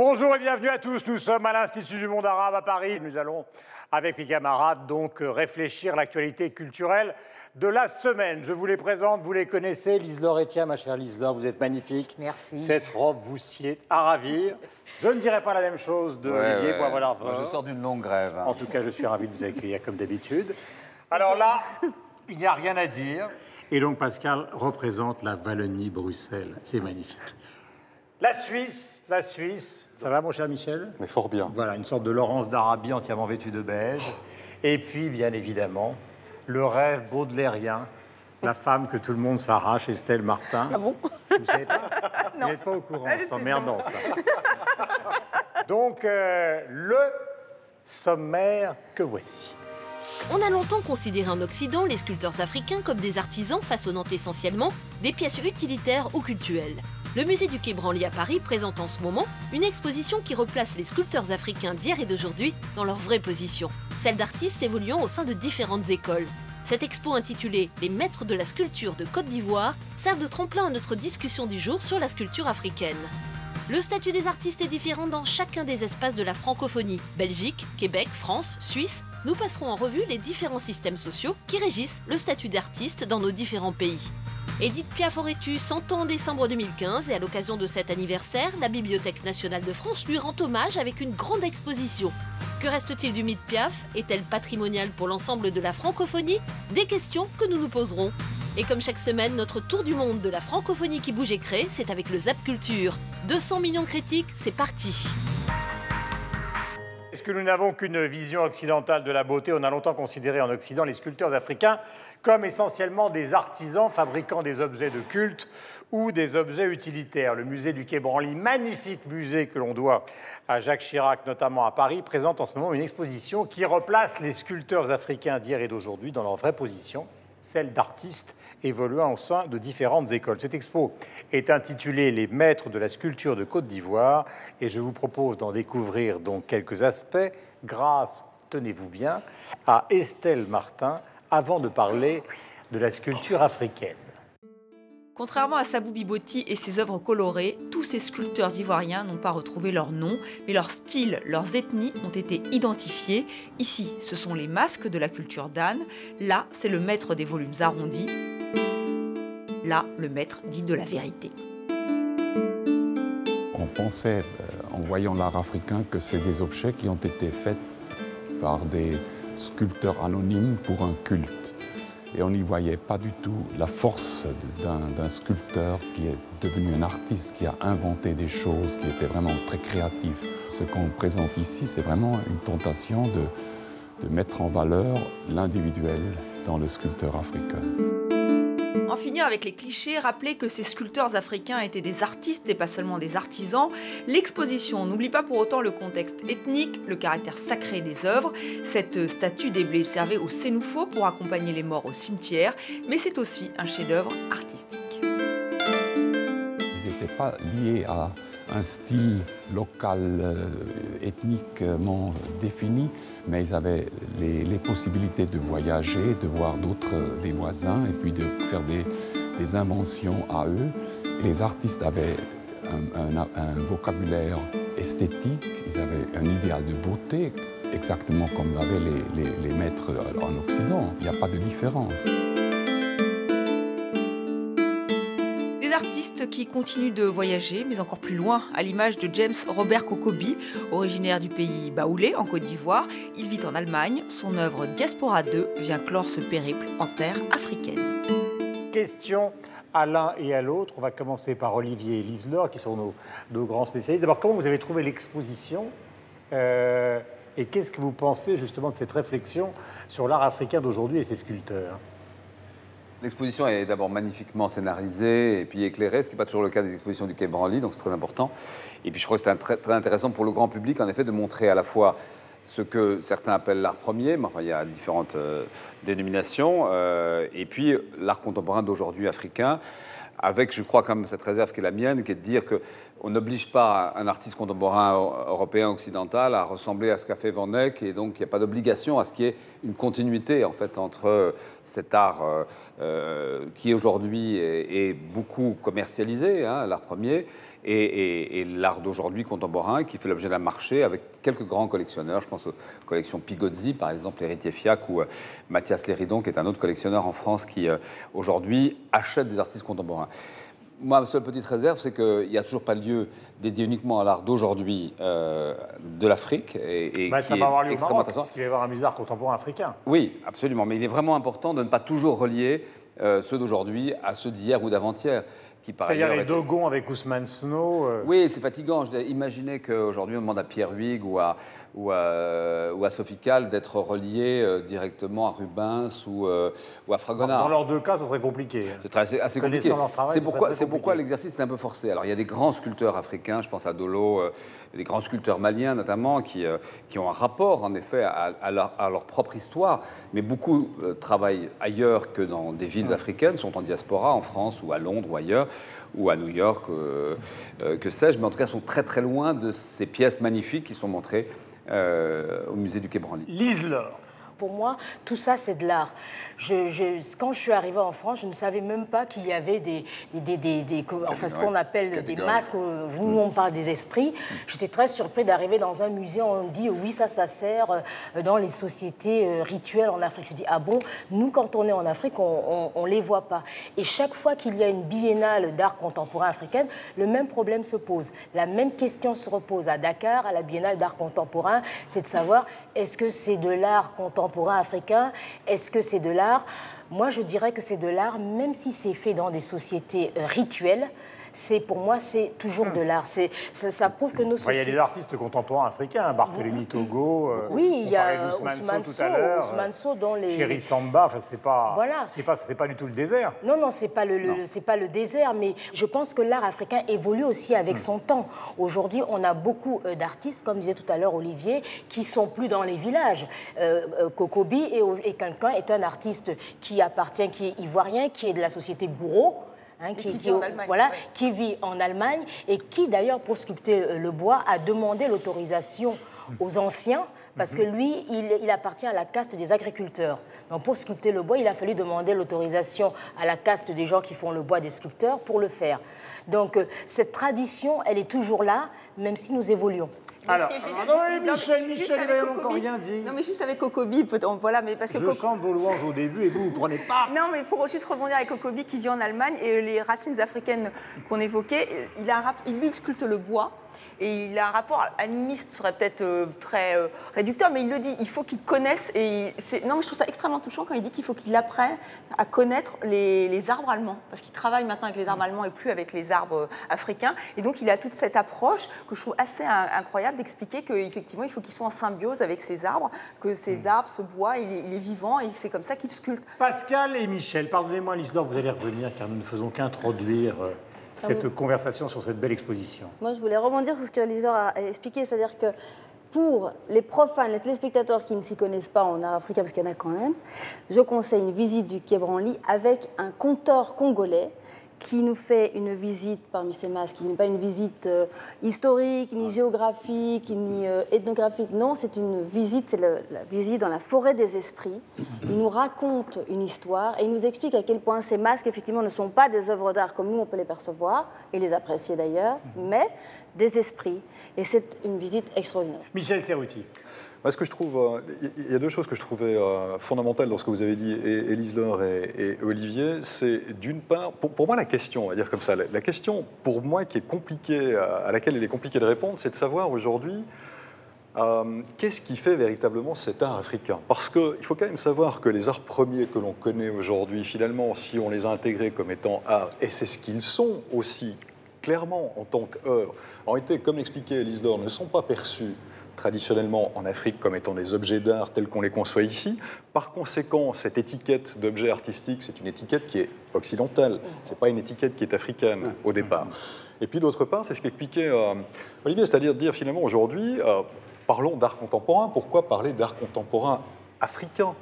Bonjour et bienvenue à tous. Nous sommes à l'Institut du monde arabe à Paris. Nous allons, avec mes camarades, donc réfléchir à l'actualité culturelle de la semaine. Je vous les présente, vous les connaissez. Lise-Laure Etienne, ma chère Lise-Laure, vous êtes magnifique. Merci. Cette robe vous sied à ravir. Je ne dirai pas la même chose de Olivier Poivre-Larvor. Je sors d'une longue grève. En tout cas, je suis ravi de vous accueillir comme d'habitude. Alors là, il n'y a rien à dire. Et donc, Pascal représente la Wallonie-Bruxelles. C'est magnifique. La Suisse, ça va mon cher Michel? Mais fort bien. Voilà, une sorte de Laurence d'Arabie entièrement vêtue de beige. Et puis, bien évidemment, le rêve baudelairien, la femme que tout le monde s'arrache, Estelle Martin. Ah bon? Vous ne savez pas? Vous n'êtes pas au courant, c'est emmerdant ça. Donc, le sommaire que voici. On a longtemps considéré en Occident les sculpteurs africains comme des artisans façonnant essentiellement des pièces utilitaires ou cultuelles. Le musée du Quai Branly à Paris présente en ce moment une exposition qui replace les sculpteurs africains d'hier et d'aujourd'hui dans leur vraie position, celle d'artistes évoluant au sein de différentes écoles. Cette expo intitulée « Les maîtres de la sculpture de Côte d'Ivoire » sert de tremplin à notre discussion du jour sur la sculpture africaine. Le statut des artistes est différent dans chacun des espaces de la francophonie. Belgique, Québec, France, Suisse, nous passerons en revue les différents systèmes sociaux qui régissent le statut d'artiste dans nos différents pays. Édith Piaf aurait eu 100 ans en décembre 2015 et à l'occasion de cet anniversaire, la Bibliothèque nationale de France lui rend hommage avec une grande exposition. Que reste-t-il du mythe Piaf? Est-elle patrimoniale pour l'ensemble de la francophonie? Des questions que nous nous poserons. Et comme chaque semaine, notre tour du monde de la francophonie qui bouge et crée, c'est avec le Zap Culture. 200 millions de critiques, c'est parti. Est-ce que nous n'avons qu'une vision occidentale de la beauté? On a longtemps considéré en Occident les sculpteurs africains comme essentiellement des artisans fabriquant des objets de culte ou des objets utilitaires. Le musée du Quai Branly, magnifique musée que l'on doit à Jacques Chirac, notamment à Paris, présente en ce moment une exposition qui replace les sculpteurs africains d'hier et d'aujourd'hui dans leur vraie position, celle d'artistes évoluant au sein de différentes écoles. Cette expo est intitulée « Les maîtres de la sculpture de Côte d'Ivoire » et je vous propose d'en découvrir donc quelques aspects grâce, tenez-vous bien, à Estelle Martin avant de parler de la sculpture africaine. Contrairement à Sabou Biboti et ses œuvres colorées, tous ces sculpteurs ivoiriens n'ont pas retrouvé leur nom, mais leur style, leurs ethnies ont été identifiés. Ici, ce sont les masques de la culture d'Anne. Là, c'est le maître des volumes arrondis. Là, le maître dit de la vérité. On pensait, en voyant l'art africain, que c'est des objets qui ont été faits par des sculpteurs anonymes pour un culte. Et on n'y voyait pas du tout la force d'un sculpteur qui est devenu un artiste, qui a inventé des choses, qui était vraiment très créatif. Ce qu'on présente ici, c'est vraiment une tentation de mettre en valeur l'individuel dans le sculpteur africain. En finir avec les clichés, rappeler que ces sculpteurs africains étaient des artistes et pas seulement des artisans. L'exposition n'oublie pas pour autant le contexte ethnique, le caractère sacré des œuvres. Cette statue des blés servait au Sénoufo pour accompagner les morts au cimetière, mais c'est aussi un chef-d'œuvre artistique. Ils n'étaient pas liés à un style local, ethniquement défini, mais ils avaient les possibilités de voyager, de voir des voisins et puis de faire des inventions à eux. Les artistes avaient un vocabulaire esthétique, ils avaient un idéal de beauté, exactement comme avaient les maîtres en Occident. Il n'y a pas de différence. Artistes qui continuent de voyager, mais encore plus loin, à l'image de James Robert Kokobi, originaire du pays baoulé, en Côte d'Ivoire. Il vit en Allemagne. Son œuvre Diaspora 2 vient clore ce périple en terre africaine. Question à l'un et à l'autre. On va commencer par Olivier et Lise-Laure, qui sont nos grands spécialistes. D'abord, comment vous avez trouvé l'exposition et qu'est-ce que vous pensez justement de cette réflexion sur l'art africain d'aujourd'hui et ses sculpteurs? L'exposition est d'abord magnifiquement scénarisée et puis éclairée, ce qui n'est pas toujours le cas des expositions du Quai Branly, donc c'est très important. Et puis je crois que c'est très, très intéressant pour le grand public, en effet, de montrer à la fois ce que certains appellent l'art premier, mais enfin il y a différentes dénominations, et puis l'art contemporain d'aujourd'hui africain, avec, je crois, quand même cette réserve qui est la mienne, qui est de dire qu'on n'oblige pas un artiste contemporain européen occidental à ressembler à ce qu'a fait Van Eyck, et donc il n'y a pas d'obligation à ce qu'il y ait une continuité en fait entre cet art qui aujourd'hui est beaucoup commercialisé, hein, l'art premier, et l'art d'aujourd'hui contemporain qui fait l'objet d'un marché avec quelques grands collectionneurs. Je pense aux collections Pigozzi, par exemple, l'héritier Fiac, ou Mathias Léridon, qui est un autre collectionneur en France qui, aujourd'hui, achète des artistes contemporains. Moi, ma seule petite réserve, c'est qu'il n'y a toujours pas lieu dédié uniquement à l'art d'aujourd'hui de l'Afrique. Et ça va avoir lieu au Maroc, parce qu'il va y avoir un musée d'art contemporain africain. Oui, absolument. Mais il est vraiment important de ne pas toujours relier ceux d'aujourd'hui à ceux d'hier ou d'avant-hier. C'est-à-dire les Dogon avec Ousmane Snow. Oui, c'est fatigant. Imaginez qu'aujourd'hui, on demande à Pierre Huyghe ou à Sophie Calle d'être reliés directement à Rubens ou à Fragonard. Dans leurs deux cas, ce serait compliqué. C'est assez compliqué. C'est pourquoi l'exercice est un peu forcé. Alors, il y a des grands sculpteurs africains, je pense à Dolo, des grands sculpteurs maliens notamment, qui ont un rapport, en effet, à leur propre histoire. Mais beaucoup travaillent ailleurs que dans des villes africaines, sont en diaspora, en France ou à Londres ou ailleurs, ou à New York, que sais-je. Mais en tout cas, sont très très loin de ces pièces magnifiques qui sont montrées au musée du Quai Branly. Lise Laure. Pour moi, tout ça, c'est de l'art. Quand je suis arrivée en France, je ne savais même pas qu'il y avait ce qu'on appelle des masques. Nous, on parle des esprits. J'étais très surprise d'arriver dans un musée. On me dit, oui, ça sert dans les sociétés rituelles en Afrique. Je dis, ah bon? Nous, quand on est en Afrique, on ne les voit pas. Et chaque fois qu'il y a une biennale d'art contemporain africaine, le même problème se pose. La même question se repose à Dakar, à la biennale d'art contemporain. C'est de savoir, est-ce que c'est de l'art contemporain africain? Est-ce que c'est de l'art? Moi, je dirais que c'est de l'art, même si c'est fait dans des sociétés rituelles. Pour moi, c'est toujours de l'art. Ça prouve que nos sociétés... Il y a des artistes contemporains africains, Barthélemy Togo, oui, il y a Ousmane Sow, dont les... Chéri Samba, c'est pas, voilà. c'est pas du tout le désert. Non, c'est pas le désert, mais je pense que l'art africain évolue aussi avec son temps. Aujourd'hui, on a beaucoup d'artistes, comme disait tout à l'heure Olivier, qui sont plus dans les villages. Kokobi et quelqu'un est un artiste qui est ivoirien, qui est de la société Gouraud. Qui vit en Allemagne et qui, d'ailleurs, pour sculpter le bois, a demandé l'autorisation aux anciens, parce que lui, il appartient à la caste des agriculteurs. Donc, pour sculpter le bois, il a fallu demander l'autorisation à la caste des gens qui font le bois, des sculpteurs, pour le faire. Donc, cette tradition, elle est toujours là, même si nous évoluons. Alors, Michel, il n'avait encore rien dit. Non, mais juste avec Kokobi, voilà, mais parce que je chante vos louanges au début et vous prenez pas. Non, mais il faut juste rebondir avec Kokobi qui vit en Allemagne et les racines africaines qu'on évoquait. Il sculpte le bois. Et il a un rapport animiste, serait peut-être très réducteur, mais il le dit, il faut qu'il connaisse. Non, mais je trouve ça extrêmement touchant quand il dit qu'il faut qu'il apprenne à connaître les arbres allemands, parce qu'il travaille maintenant avec les arbres allemands et plus avec les arbres africains. Et donc, il a toute cette approche que je trouve assez incroyable d'expliquer qu'effectivement, il faut qu'ils soient en symbiose avec ces arbres, que ces arbres, ce bois, il est vivant et c'est comme ça qu'il sculpte. Pascal et Michel, pardonnez-moi, Lise Laure, vous allez revenir car nous ne faisons qu'introduire cette conversation sur cette belle exposition. Moi, je voulais rebondir sur ce que Lise Laure a expliqué, c'est-à-dire que pour les profanes, les téléspectateurs qui ne s'y connaissent pas en art africain, parce qu'il y en a quand même, je conseille une visite du Quai Branly avec un conteur congolais qui nous fait une visite parmi ces masques, qui n'est pas une visite historique, ni géographique, ni ethnographique. Non, c'est une visite, c'est la visite dans la forêt des esprits. Il nous raconte une histoire et il nous explique à quel point ces masques, effectivement, ne sont pas des œuvres d'art comme nous, on peut les percevoir, et les apprécier d'ailleurs, mais des esprits. Et c'est une visite extraordinaire. Michel Serruti. Ce que je trouve, il y a deux choses que je trouvais fondamentales dans ce que vous avez dit, Lise Laure et Olivier. C'est d'une part, pour moi la question, on va dire comme ça, la question pour moi qui est compliquée, à laquelle il est compliqué de répondre, c'est de savoir aujourd'hui qu'est-ce qui fait véritablement cet art africain. Parce qu'il faut quand même savoir que les arts premiers que l'on connaît aujourd'hui, finalement, si on les a intégrés comme étant art, et c'est ce qu'ils sont aussi clairement en tant qu'œuvre, en été, comme l'expliquait Lise Laure, ne sont pas perçus traditionnellement en Afrique comme étant des objets d'art tels qu'on les conçoit ici. Par conséquent, cette étiquette d'objet artistique, c'est une étiquette qui est occidentale. Ce n'est pas une étiquette qui est africaine au départ. Et puis d'autre part, c'est ce qu'expliquait Olivier, c'est-à-dire de dire finalement aujourd'hui, parlons d'art contemporain. Pourquoi parler d'art contemporain africain?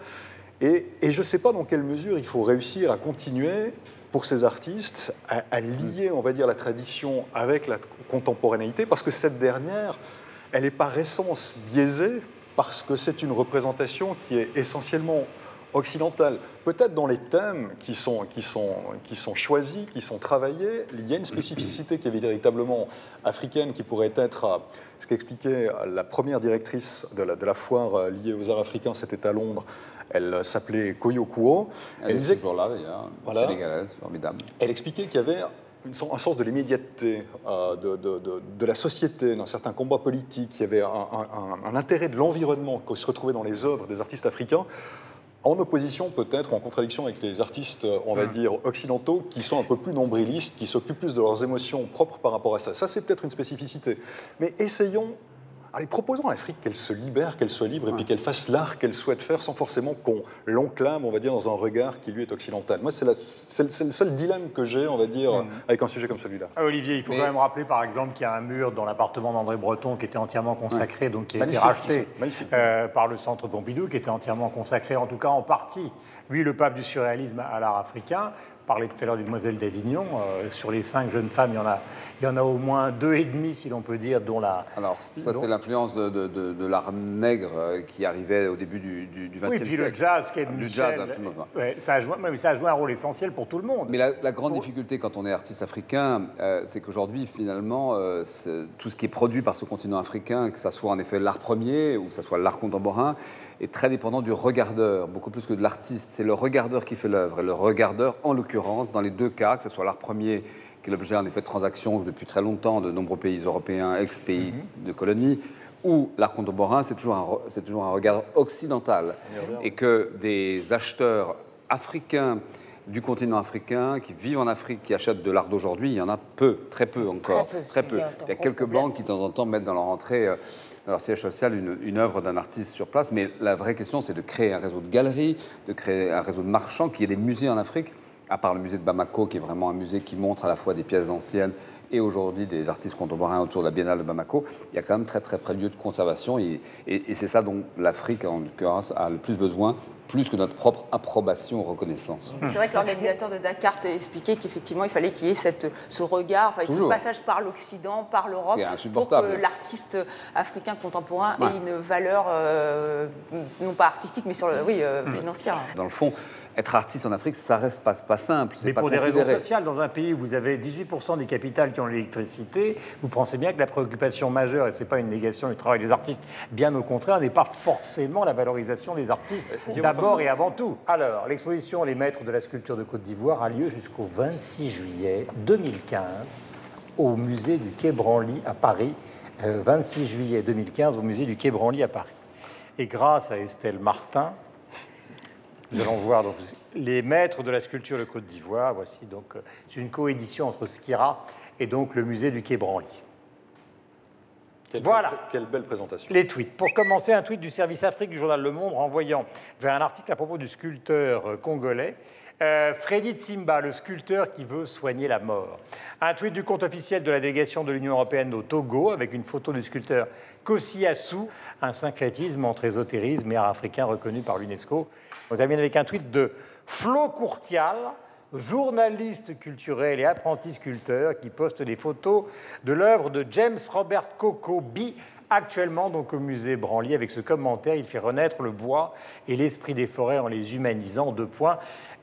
Et je ne sais pas dans quelle mesure il faut réussir à continuer pour ces artistes à lier, on va dire, la tradition avec la contemporanéité, parce que cette dernière, elle est par essence biaisée, parce que c'est une représentation qui est essentiellement occidentale. Peut-être dans les thèmes qui sont choisis, qui sont travaillés, il y a une spécificité qui est véritablement africaine, qui pourrait être ce qu'expliquait la première directrice de la foire liée aux arts africains, c'était à Londres. Elle s'appelait Koyo Kuo. Elle disait toujours là, d'ailleurs, sénégalaise, formidable. Elle expliquait qu'il y avait un sens de l'immédiateté, de la société, d'un certain combat politique, il y avait un intérêt de l'environnement qui se retrouvait dans les œuvres des artistes africains, en opposition peut-être, ou en contradiction avec les artistes, on va dire, occidentaux, qui sont un peu plus nombrilistes, qui s'occupent plus de leurs émotions propres par rapport à ça. Ça, c'est peut-être une spécificité. Mais essayons, allez, proposons à l'Afrique qu'elle se libère, qu'elle soit libre, et puis qu'elle fasse l'art qu'elle souhaite faire, sans forcément qu'on l'enclame, on va dire, dans un regard qui, lui, est occidental. Moi, c'est le seul dilemme que j'ai, on va dire, avec un sujet comme celui-là. Olivier, il faut quand même rappeler, par exemple, qu'il y a un mur dans l'appartement d'André Breton qui était entièrement consacré, donc qui a été racheté par le Centre Pompidou, qui était entièrement consacré, en tout cas en partie, lui, le pape du surréalisme, à l'art africain. Parlait tout à l'heure d'une demoiselle d'Avignon. Sur les 5 jeunes femmes, il y en a au moins 2,5, si l'on peut dire, dont la... Alors, ça, c'est l'influence de l'art nègre qui arrivait au début du XXe siècle. Oui, puis le jazz, qui est Michel, ça a joué un rôle essentiel pour tout le monde. Mais la grande difficulté quand on est artiste africain, c'est qu'aujourd'hui, finalement, tout ce qui est produit par ce continent africain, que ce soit en effet l'art premier ou que ce soit l'art contemporain, est très dépendant du regardeur, beaucoup plus que de l'artiste. C'est le regardeur qui fait l'œuvre. Et le regardeur, en l'occurrence, dans les deux cas, que ce soit l'art premier, qui est l'objet en effet de transactions depuis très longtemps de nombreux pays européens, ex-pays de colonies, ou l'art contemporain, c'est toujours un regard occidental. Et que des acheteurs africains du continent africain, qui vivent en Afrique, qui achètent de l'art d'aujourd'hui, il y en a peu, très peu encore. Très peu. Il y a quelques banques qui, de temps en temps, mettent dans leur entrée, dans leur siège social, une œuvre d'un artiste sur place. Mais la vraie question, c'est de créer un réseau de galeries, de créer un réseau de marchands, qu'il y ait des musées en Afrique, à part le musée de Bamako, qui est vraiment un musée qui montre à la fois des pièces anciennes et aujourd'hui des artistes contemporains autour de la Biennale de Bamako. Il y a quand même très très près de lieux de conservation et c'est ça dont l'Afrique, en l'occurrence, a le plus besoin, plus que notre propre approbation ou reconnaissance. C'est vrai que l'organisateur de Dakar a expliqué qu'effectivement, il fallait qu'il y ait ce regard, ce passage par l'Occident, par l'Europe, pour que l'artiste africain contemporain ait une valeur, non pas artistique, mais financière. Dans le fond, être artiste en Afrique, ça reste pas simple. Mais pour des raisons sociales, dans un pays où vous avez 18% des capitales qui ont l'électricité, vous pensez bien que la préoccupation majeure, et ce n'est pas une négation du travail des artistes, bien au contraire, n'est pas forcément la valorisation des artistes, d'abord et avant tout. Alors, l'exposition Les Maîtres de la sculpture de Côte d'Ivoire a lieu jusqu'au 26 juillet 2015 au musée du Quai Branly à Paris. 26 juillet 2015 au musée du Quai Branly à Paris. Et grâce à Estelle Martin, nous allons voir donc Les Maîtres de la sculpture de Côte d'Ivoire. Voici donc une coédition entre Skira et donc le musée du Quai Branly. Quelle belle présentation. Les tweets. Pour commencer, un tweet du service Afrique du journal Le Monde renvoyant vers un article à propos du sculpteur congolais Freddy Tsimba, le sculpteur qui veut soigner la mort. Un tweet du compte officiel de la délégation de l'Union européenne au Togo avec une photo du sculpteur Kossi Assou, un syncrétisme entre ésotérisme et art africain reconnu par l'UNESCO. On termine avec un tweet de Flo Courtial, journaliste culturel et apprenti sculpteur, qui poste des photos de l'œuvre de James Robert Coco B, actuellement donc au musée Branly. Avec ce commentaire, il fait renaître le bois et l'esprit des forêts en les humanisant.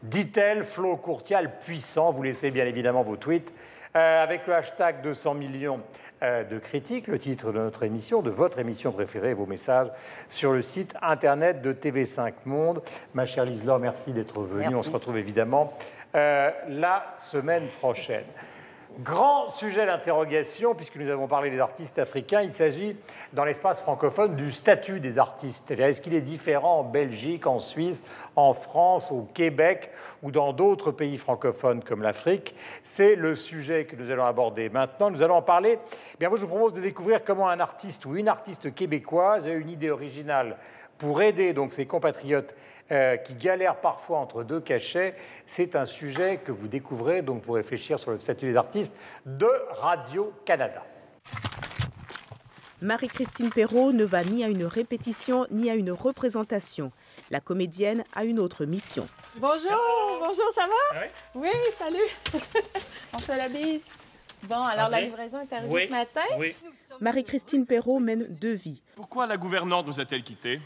Dit-elle, Flo Courtial puissant. Vous laissez bien évidemment vos tweets avec le hashtag 200 millions de critiques, le titre de notre émission, de votre émission préférée, vos messages sur le site internet de TV5 Monde. Ma chère Lise-Laure, merci d'être venue. Merci. On se retrouve évidemment la semaine prochaine. Grand sujet d'interrogation, puisque nous avons parlé des artistes africains, il s'agit, dans l'espace francophone, du statut des artistes. Est-ce qu'il est différent en Belgique, en Suisse, en France, au Québec ou dans d'autres pays francophones comme l'Afrique? C'est le sujet que nous allons aborder maintenant. Nous allons en parler. Bien, moi, je vous propose de découvrir comment un artiste ou une artiste québécoise a une idée originale pour aider donc ses compatriotes qui galèrent parfois entre deux cachets. C'est un sujet que vous découvrez donc pour réfléchir sur le statut des artistes de Radio-Canada. Marie-Christine Perrault ne va ni à une répétition ni à une représentation. La comédienne a une autre mission. Bonjour, ça va? Oui, salut. On fait la bise. Bon, alors la livraison est arrivée ce matin. Marie-Christine Perrault mène deux vies. Pourquoi la gouvernante nous a-t-elle quittés?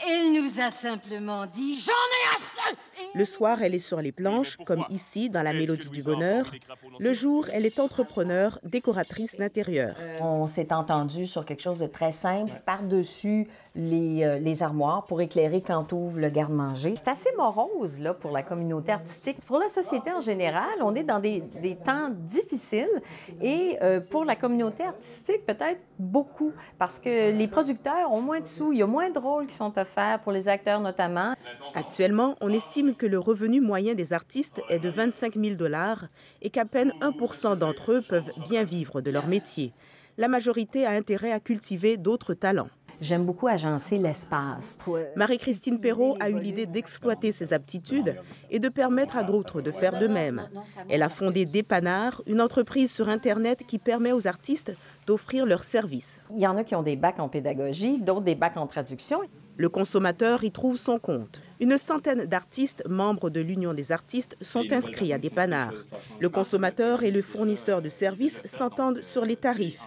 Elle nous a simplement dit « J'en ai assez !» Le soir, elle est sur les planches, comme ici, dans La Mélodie du Bonheur. Le jour, elle est entrepreneur, décoratrice d'intérieur. On s'est entendu sur quelque chose de très simple, par-dessus les armoires pour éclairer quand ouvre le garde-manger. C'est assez morose là, pour la communauté artistique. Pour la société en général, on est dans des temps difficiles et pour la communauté artistique, peut-être beaucoup, parce que les producteurs ont moins de sous, il y a moins de rôles qui sont offerts pour les acteurs notamment. Actuellement, on estime que le revenu moyen des artistes est de 25 000 $ et qu'à peine 1% d'entre eux peuvent bien vivre de leur métier. La majorité a intérêt à cultiver d'autres talents. J'aime beaucoup agencer l'espace. Marie-Christine Perrault a eu l'idée d'exploiter ses aptitudes et de permettre à d'autres de faire de même. Elle a fondé Dépanard, une entreprise sur Internet qui permet aux artistes d'offrir leurs services. Il y en a qui ont des bacs en pédagogie, d'autres des bacs en traduction. Le consommateur y trouve son compte. Une centaine d'artistes membres de l'Union des artistes sont inscrits à Dépanard. Le consommateur et le fournisseur de services s'entendent sur les tarifs.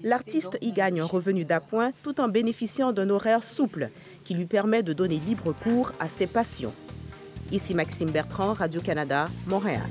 L'artiste y gagne un revenu d'appoint tout en bénéficiant d'un horaire souple qui lui permet de donner libre cours à ses passions. Ici Maxime Bertrand, Radio-Canada, Montréal.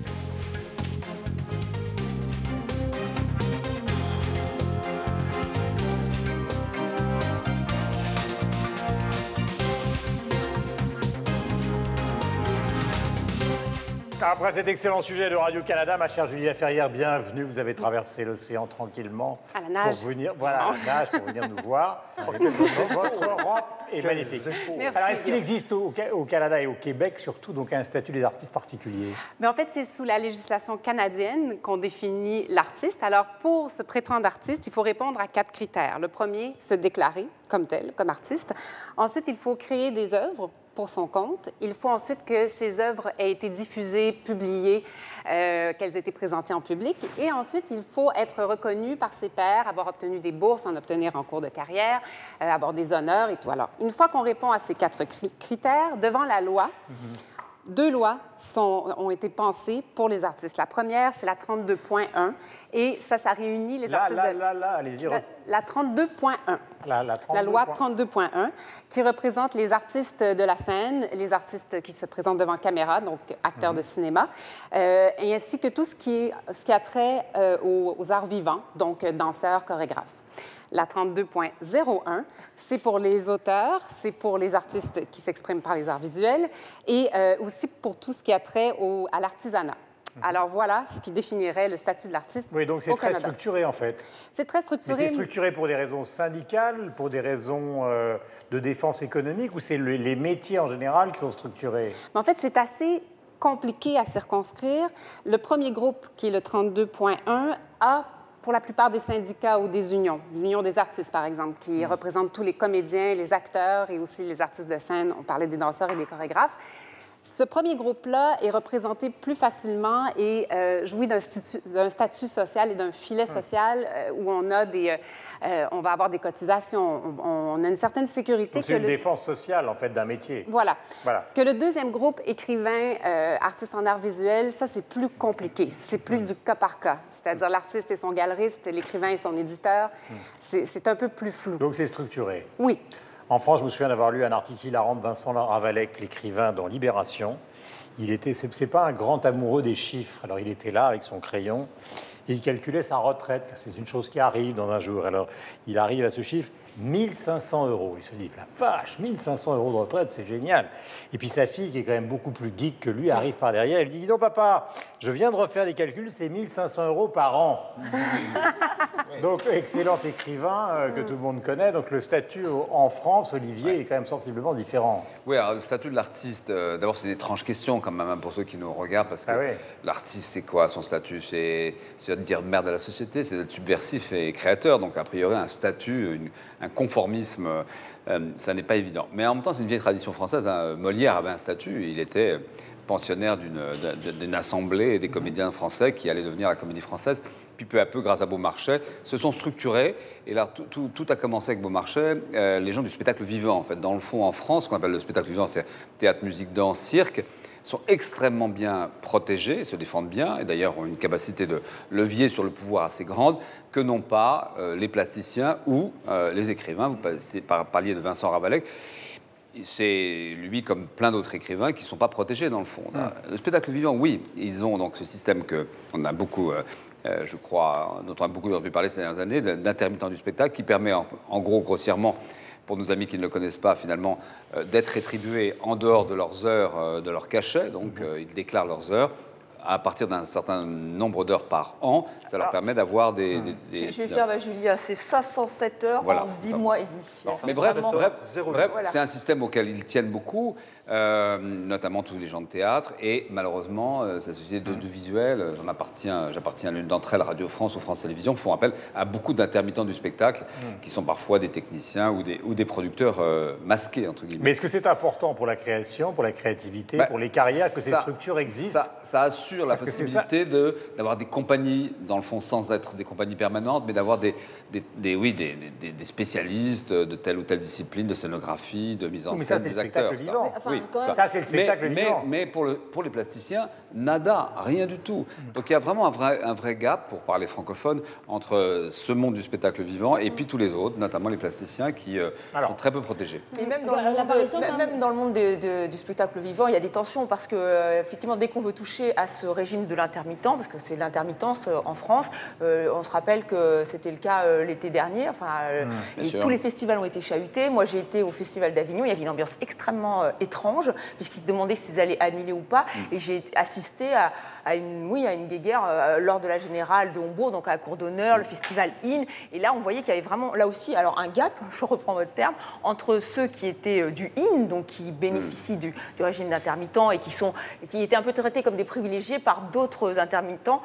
Après cet excellent sujet de Radio-Canada, ma chère Julia Ferrière, bienvenue. Vous avez traversé l'océan tranquillement. À la nage. Pour venir, voilà, à la nage, pour venir nous voir. Votre robe est magnifique. Merci. Alors, est-ce qu'il existe au Canada et au Québec, surtout, donc, un statut des artistes particuliers? Mais en fait, c'est sous la législation canadienne qu'on définit l'artiste. Alors, pour se prétendre artiste, il faut répondre à 4 critères. Le premier, se déclarer comme tel, comme artiste. Ensuite, il faut créer des œuvres pour son compte. Il faut ensuite que ces œuvres aient été diffusées, publiées, qu'elles aient été présentées en public. Et ensuite, il faut être reconnu par ses pairs, avoir obtenu des bourses, en obtenir en cours de carrière, avoir des honneurs et tout. Alors, une fois qu'on répond à ces 4 critères, devant la loi, 2 lois ont été pensées pour les artistes. La première, c'est la 32.1, et ça réunit les artistes allez-y. La 32.1. La loi 32.1, qui représente les artistes de la scène, les artistes qui se présentent devant caméra, donc acteurs de cinéma, et ainsi que tout ce qui a trait aux arts vivants, donc danseurs, chorégraphes. La 32.01, c'est pour les auteurs, c'est pour les artistes qui s'expriment par les arts visuels et aussi pour tout ce qui a trait à l'artisanat. Alors voilà ce qui définirait le statut de l'artiste. Oui, donc c'est très structuré en fait. C'est très structuré. Mais c'est structuré pour des raisons syndicales, pour des raisons de défense économique, ou c'est les métiers en général qui sont structurés? Mais en fait, c'est assez compliqué à circonscrire. Le premier groupe, qui est le 32.1, a pour la plupart des syndicats ou des unions, l'Union des artistes, par exemple, qui représente tous les comédiens, les acteurs et aussi les artistes de scène. On parlait des danseurs et des chorégraphes. Ce premier groupe-là est représenté plus facilement et jouit d'un statut social et d'un filet social où on va avoir des cotisations, on a une certaine sécurité. C'est une défense sociale, en fait, d'un métier. Voilà. Que le deuxième groupe, écrivain, artiste en art visuel, ça, c'est plus compliqué. C'est plus du cas par cas. C'est-à-dire l'artiste et son galeriste, l'écrivain et son éditeur. C'est un peu plus flou. Donc, c'est structuré. Oui. En France, je me souviens d'avoir lu un article hilarant de Vincent Ravalec, l'écrivain, dans Libération. C'est pas un grand amoureux des chiffres. Alors, il était là avec son crayon et il calculait sa retraite, car c'est une chose qui arrive dans un jour. Alors, il arrive à ce chiffre, 1 500 €. Il se dit, la vache, 1 500 € de retraite, c'est génial. Et puis sa fille, qui est quand même beaucoup plus geek que lui, arrive par derrière. Elle lui dit, dis donc papa, je viens de refaire les calculs, c'est 1 500 € par an. Donc, excellent écrivain que tout le monde connaît. Donc, le statut en France, Olivier, est quand même sensiblement différent. Oui, alors le statut de l'artiste, d'abord, c'est une étrange question quand même pour ceux qui nous regardent, parce que l'artiste, c'est quoi son statut? C'est de dire merde à la société, c'est d'être subversif et créateur. Donc, a priori, un statut, un conformisme, ça n'est pas évident. Mais en même temps, c'est une vieille tradition française. Hein. Molière avait un statut, il était pensionnaire d'une assemblée des comédiens français qui allait devenir la Comédie Française. Puis peu à peu, grâce à Beaumarchais, se sont structurés. Et là, tout a commencé avec Beaumarchais. Les gens du spectacle vivant, en fait. Dans le fond, en France, ce qu'on appelle le spectacle vivant, c'est théâtre, musique, danse, cirque, sont extrêmement bien protégés, se défendent bien, et d'ailleurs ont une capacité de levier sur le pouvoir assez grande, que n'ont pas les plasticiens ou les écrivains. Vous parliez de Vincent Ravalec. c'est lui, comme plein d'autres écrivains, qui ne sont pas protégés dans le fond. Le spectacle vivant, oui, ils ont donc ce système qu'on a beaucoup, je crois, dont on a beaucoup entendu parler ces dernières années, d'intermittent du spectacle, qui permet en gros, grossièrement, pour nos amis qui ne le connaissent pas, finalement, d'être rétribués en dehors de leurs heures, de leur cachet. Donc, ils déclarent leurs heures. À partir d'un certain nombre d'heures par an, ça leur permet d'avoir des... Je vais faire, Julia, c'est 507 heures en 10 mois et demi. Non, mais bref, c'est un système auquel ils tiennent beaucoup, notamment tous les gens de théâtre, et malheureusement, cette société de visuel, j'appartiens à l'une d'entre elles, Radio France ou France Télévisions, font appel à beaucoup d'intermittents du spectacle, qui sont parfois des techniciens ou des producteurs masqués, entre guillemets. Mais est-ce que c'est important pour la création, pour la créativité, pour les carrières, que ces structures existent? Ça assure la possibilité d'avoir des compagnies, dans le fond, sans être des compagnies permanentes, mais d'avoir des spécialistes de telle ou telle discipline, de scénographie, de mise en scène des acteurs. Ça, c'est le spectacle vivant. Mais pour les plasticiens, nada, rien du tout. Donc il y a vraiment un vrai gap, pour parler francophone, entre ce monde du spectacle vivant et puis tous les autres, notamment les plasticiens qui sont très peu protégés. Mais même dans le monde du spectacle vivant, il y a des tensions parce que, effectivement, dès qu'on veut toucher à ce régime de l'intermittent, parce que c'est l'intermittence en France, on se rappelle que c'était le cas l'été dernier, tous les festivals ont été chahutés. Moi, j'ai été au Festival d'Avignon, il y avait une ambiance extrêmement étrange, puisqu'ils se demandaient s'ils allaient annuler ou pas, et j'ai assisté à une guéguerre lors de la Générale de Hombourg, donc à la Cour d'honneur, le Festival IN, et là, on voyait qu'il y avait vraiment, là aussi, alors un gap, je reprends votre terme, entre ceux qui étaient du IN, donc qui bénéficient du régime d'intermittent et qui étaient un peu traités comme des privilégiés par d'autres intermittents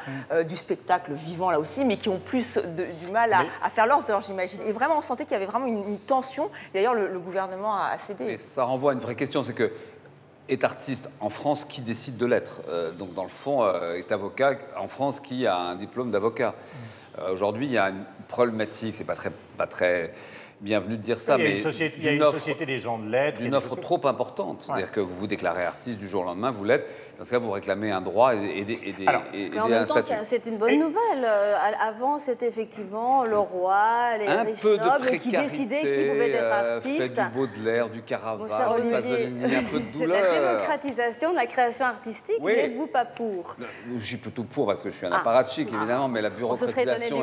du spectacle vivant là aussi, mais qui ont plus du mal à faire leurs heures, j'imagine. Et vraiment, on sentait qu'il y avait vraiment une tension. D'ailleurs, le gouvernement a cédé. Et ça renvoie à une vraie question, c'est que est artiste en France qui décide de l'être. Donc, dans le fond, est avocat en France qui a un diplôme d'avocat. Aujourd'hui, il y a une problématique, c'est pas très bienvenu de dire ça, mais il y a une société des gens de lettres. Une offre trop importante. C'est-à-dire que vous vous déclarez artiste du jour au lendemain, vous l'êtes. Dans ce cas, vous réclamez un droit et mais en même temps, c'est une bonne nouvelle. Avant, c'était effectivement le roi, les riches nobles qui décidaient qui pouvaient être artistes. Fait du Baudelaire, du Caravage, du Pasolini, un peu de douleur. C'est la démocratisation de la création artistique. N'êtes-vous pas pour? Je suis plutôt pour parce que je suis un apparatchik, évidemment, mais la bureaucratisation...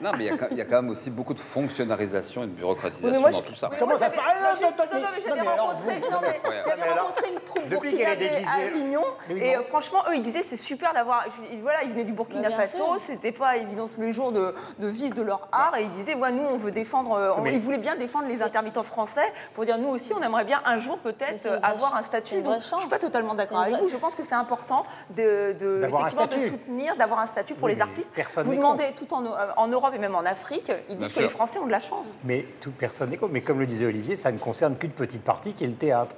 Non, mais il y a quand même aussi beaucoup de fonctionnarisation et de bureaucratisation dans tout ça. Comment ça se passe? J'avais rencontré une troupe burkinabé à Avignon. Et franchement, eux, ils disaient c'est super d'avoir. Voilà, ils venaient du Burkina Faso, c'était pas évident tous les jours de vivre de leur art. Et ils disaient, ouais, nous, on veut défendre. Ils voulaient bien défendre les intermittents français pour dire, nous aussi, on aimerait bien un jour peut-être avoir un statut. Donc, je suis pas totalement d'accord avec vous. Je pense que c'est important de soutenir, d'avoir un statut pour les artistes. Vous demandez tout en Europe et même en Afrique, ils disent que les Français ont de la chance. Mais personne n'est contre. Mais comme le disait Olivier, ça ne concerne qu'une petite partie qui est le théâtre.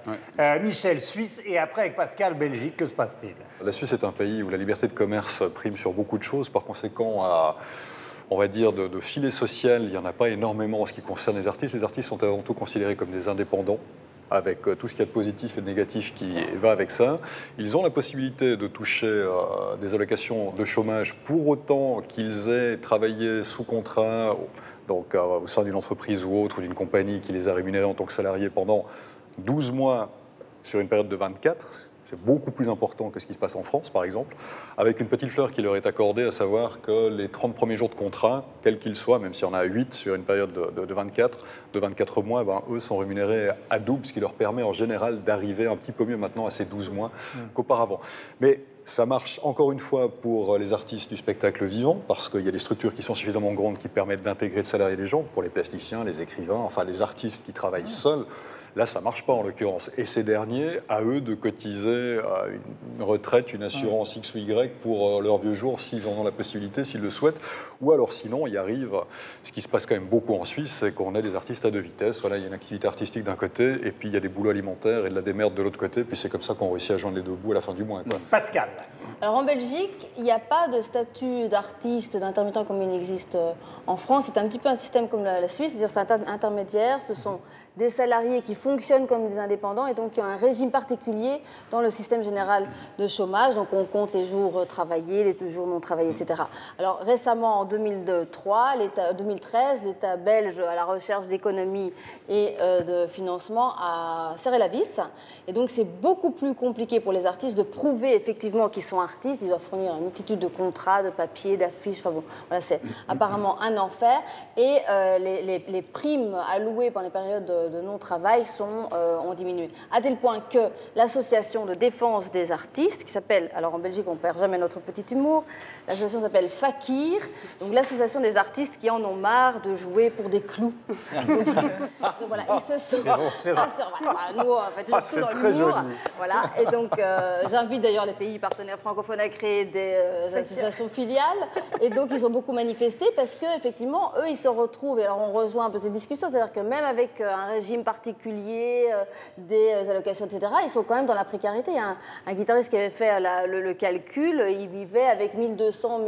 Michel, Suisse, et après avec Pascal, Belgique, que se passe-t-il? La Suisse est un pays où la liberté de commerce prime sur beaucoup de choses. Par conséquent, on va dire, de filet social, il n'y en a pas énormément en ce qui concerne les artistes. Les artistes sont avant tout considérés comme des indépendants, avec tout ce qu'il y a de positif et de négatif qui va avec ça. Ils ont la possibilité de toucher des allocations de chômage pour autant qu'ils aient travaillé sous contrat, donc au sein d'une entreprise ou autre, ou d'une compagnie qui les a rémunérés en tant que salariés pendant 12 mois sur une période de 24. C'est beaucoup plus important que ce qui se passe en France, par exemple, avec une petite fleur qui leur est accordée, à savoir que les 30 premiers jours de contrat, quels qu'ils soient, même s'il y en a 8 sur une période de 24 mois, eux sont rémunérés à double, ce qui leur permet en général d'arriver un petit peu mieux maintenant à ces 12 mois qu'auparavant. Mais ça marche encore une fois pour les artistes du spectacle vivant, parce qu'il y a des structures qui sont suffisamment grandes qui permettent d'intégrer, de salarier les gens, pour les plasticiens, les écrivains, enfin les artistes qui travaillent seuls. Là, ça ne marche pas en l'occurrence. Et ces derniers, à eux de cotiser une retraite, une assurance X ou Y pour leurs vieux jours, s'ils en ont la possibilité, s'ils le souhaitent. Ou alors sinon, il arrive, ce qui se passe quand même beaucoup en Suisse, c'est qu'on a des artistes à deux vitesses. Voilà, il y a une activité artistique d'un côté, et puis il y a des boulots alimentaires et de la démerde de l'autre côté. Puis c'est comme ça qu'on réussit à joindre les deux bouts à la fin du mois. Pascal. Alors en Belgique, il n'y a pas de statut d'artiste, d'intermittent comme il existe en France. C'est un petit peu un système comme la Suisse, c'est-à-dire c'est intermédiaire. Ce sont des salariés qui fonctionnent comme des indépendants et donc qui ont un régime particulier dans le système général de chômage. Donc on compte les jours travaillés, les jours non travaillés, etc. Alors récemment, en 2013, l'État belge à la recherche d'économie et de financement a serré la vis. Et donc c'est beaucoup plus compliqué pour les artistes de prouver effectivement qu'ils sont artistes. Ils doivent fournir une multitude de contrats, de papiers, d'affiches. Enfin bon, voilà, c'est apparemment un enfer. Et les primes allouées pendant les périodes de non-travail ont diminué. À tel point que l'association de défense des artistes, qui s'appelle, alors en Belgique on perd jamais notre petit humour, l'association s'appelle Fakir, donc l'association des artistes qui en ont marre de jouer pour des clous. Donc voilà, ils se sont... Nous, en fait, c'est très joli. Voilà, et donc j'invite d'ailleurs les pays partenaires francophones à créer des associations filiales, et donc ils ont beaucoup manifesté parce qu'effectivement, eux, ils se retrouvent, et alors on rejoint un peu ces discussions, c'est-à-dire que même avec un régime particulier, des allocations, etc., ils sont quand même dans la précarité. Il y a un guitariste qui avait fait le calcul, il vivait avec 1200